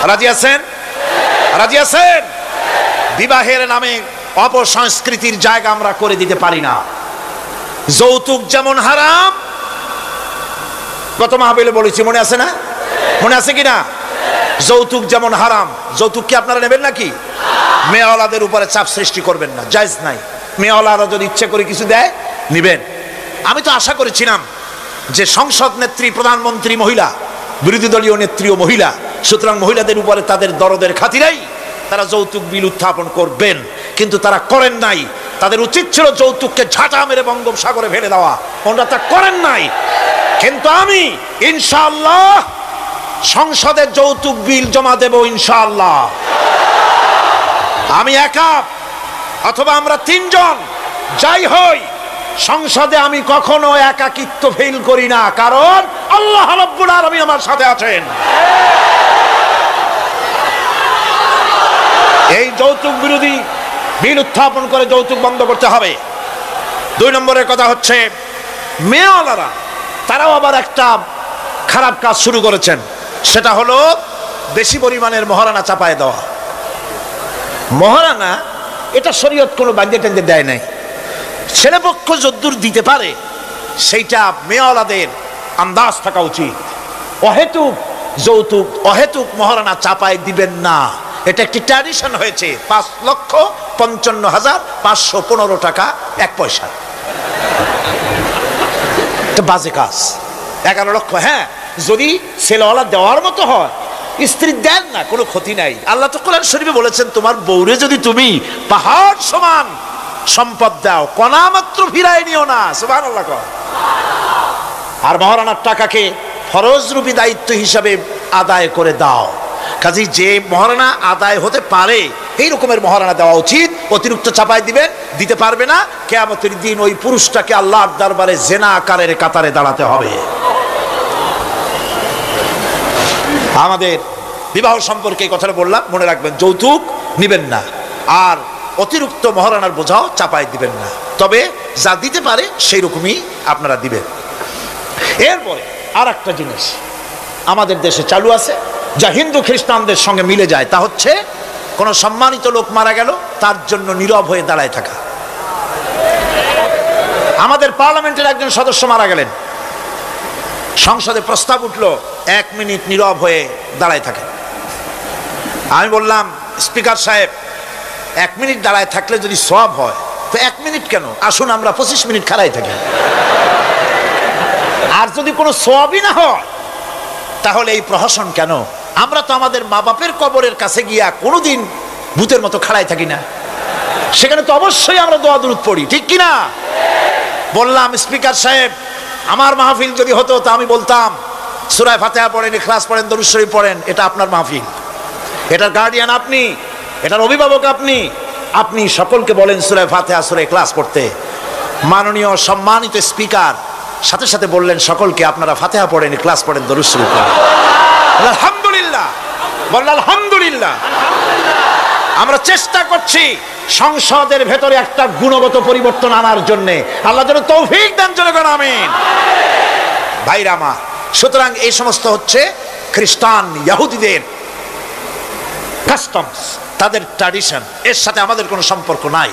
রাজি আছেন? রাজি আছেন? বিবাহের নামে অপসংস্কৃতির জায়গা আমরা করে দিতে পারি না। যৌতুক যেমন হারাম, গত মাহফিলে বলেছি, মনে আছে না? মনে আছে কিনা? যৌতুক যেমন হারাম। যৌতুক কি আপনারা নেবেন নাকি? মেয়েওয়ালাদের উপরে চাপ সৃষ্টি করবেন না, জায়েজ নাই। মেয়েওয়ালারা যদি ইচ্ছে করে কিছু দেয়, নিবেন। আমি তো আশা করেছিলাম যে সংসদ নেত্রী, প্রধানমন্ত্রী মহিলা, বিরোধী দলীয় নেত্রীও মহিলা, সুতরাং মহিলাদের উপরে তাদের দরদের খাতিরেই তারা যৌতুক বিল উত্থাপন করবেন, কিন্তু তারা করেন নাই। তাদের উচিত ছিল যৌতুককে ঝাঁটা মেরে বঙ্গোপসাগরে ফেলে দেওয়া, ওনারা তা করেন নাই। কিন্তু আমি ইনশাআল্লাহ সংসদে যৌতুক বিল জমা দেব ইনশাআল্লাহ। আমি একা অথবা আমরা 3 জন যাই হই, সংসদে আমি কখনো একাকিত্ব ফিল করি না, কারণ আল্লাহ রাব্বুল আলামিন আমার সাথে আছেন। এই যৌতুক বিরোধী বিল উত্থাপন করে যৌতুক বন্ধ করতে হবে। 2 নম্বরের কথা হচ্ছে, মেয়েওয়ালারা তারাও আবার একটা খারাপ কাজ শুরু করেছেন, সেটা হলো বেশি পরিমাণের মহারানা চাপায় দেওয়া। মহারানা এটা শরীয়ত কোনো বান্ধে টেন্দে দেয় নাই। ছেলেপক্ষ যদ্দূর দিতে পারে সেইটা মেয়েওয়ালাদের আন্দাজ থাকা উচিত। অহেতুক যৌতুক, অহেতুক মহারানা চাপায় দিবেন না। এটা একটি ট্র্যাডিশন হয়েছে। 5,55,515 টাকা 1 পয়সা, এটা বাজে কাজ। 11 লক্ষ, হ্যাঁ, যদি ছেলেওয়ালা দেওয়ার মতো হয়, স্ত্রী দেন না, কোনো ক্ষতি নাই। আল্লাহ তো কোরআন শরীফে বলেছেন, তোমার বউরে যদি তুমি পাহাড় সমান সম্পদ দাও, কণা মাত্র ফিরায় নিও না। সুবহানাল্লাহ। আর মহারানার টাকাকে ফরজরূপী দায়িত্ব হিসাবে আদায় করে দাও। কাজেই যে মহারানা আদায় হতে পারে এই রকমের মহারানা দেওয়া উচিত। অতিরিক্ত চাপাই দিবেন, দিতে পারবে না, কিয়ামতের দিন ওই পুরুষটাকে আল্লাহর দরবারে জেনা আকারের কাতারে দাঁড়াতে হবে। আমাদের বিবাহ সম্পর্কে এই কথাটা বললাম, মনে রাখবেন, যৌতুক নিবেন না, আর অতিরিক্ত মহারানার বোঝাও চাপাই দিবেন না। তবে যা দিতে পারে সেই রকমই আপনারা দিবেন। এরপরে আর একটা জিনিস আমাদের দেশে চালু আছে, যা হিন্দু খ্রিস্টানদের সঙ্গে মিলে যায়, তা হচ্ছে কোনো সম্মানিত লোক মারা গেল, তার জন্য নীরব হয়ে দাঁড়ায় থাকা। আমাদের পার্লামেন্টের একজন সদস্য মারা গেলেন, সংসদে প্রস্তাব উঠলো 1 মিনিট নীরব হয়ে দাঁড়ায় থাকে। আমি বললাম, স্পিকার সাহেব, 1 মিনিট দাঁড়ায় থাকলে যদি সওয়াব হয়, তো 1 মিনিট কেন, আসুন আমরা 25 মিনিট খাড়াই থাকি। আর যদি কোনো সওয়াবই না হয়, তাহলে এই প্রহসন কেন? আমরা তো আমাদের মা বাপের কবরের কাছে গিয়া কোনোদিন ভূতের মতো খাড়াই থাকি না, সেখানে তো অবশ্যই আমরা দোয়া দুরূদ পড়ি, ঠিক কিনা? বললাম, স্পিকার সাহেব, আমার মাহফিল যদি হতো তা আমি বলতাম সূরা ফাতিহা পড়েন, ইখলাস পড়েন, দরুদ শরীফ পড়েন। এটা আপনার মাহফিল, এটার গার্ডিয়ান আপনি, এটার অভিভাবক আপনি। আপনি সকলকে বলেন সূরা ফাতিহা, সূরা ইখলাস পড়তে। মাননীয় সম্মানিত স্পিকার সাথে সাথে বললেন সকলকে, আপনারা ফাতিহা পড়েন, ইখলাস পড়েন, দরুদ শরীফ পড়েন। আলহামদুলিল্লাহ, বলেন আলহামদুলিল্লাহ। আমরা চেষ্টা করছি সংসদের ভেতরে একটা গুণগত পরিবর্তন আনার জন্য। আল্লাহ যেন তৌফিক দেন, জনগণ আমিন। ভাইরা আমার, সুতরাং এই সমস্ত হচ্ছে খ্রিস্টান ইহুদিদের কাস্টমস, তাদের ট্র্যাডিশন, এর সাথে আমাদের কোনো সম্পর্ক নাই।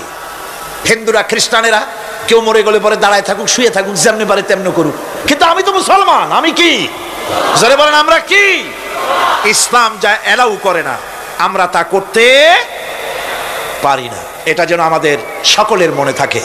হিন্দুরা, খ্রিস্টানেরা কেউ মরে গেলে পরে দাঁড়ায় থাকুক, শুয়ে থাকুক, যেমনি পারে তেমনি করুক, কিন্তু আমি তো মুসলমান, আমি কি? জোরে বলেন, আমরা কি? ইসলাম যা এলাউ করে না, আমরা তা করতে পারি না। এটা যেন আমাদের সকলের মনে থাকে।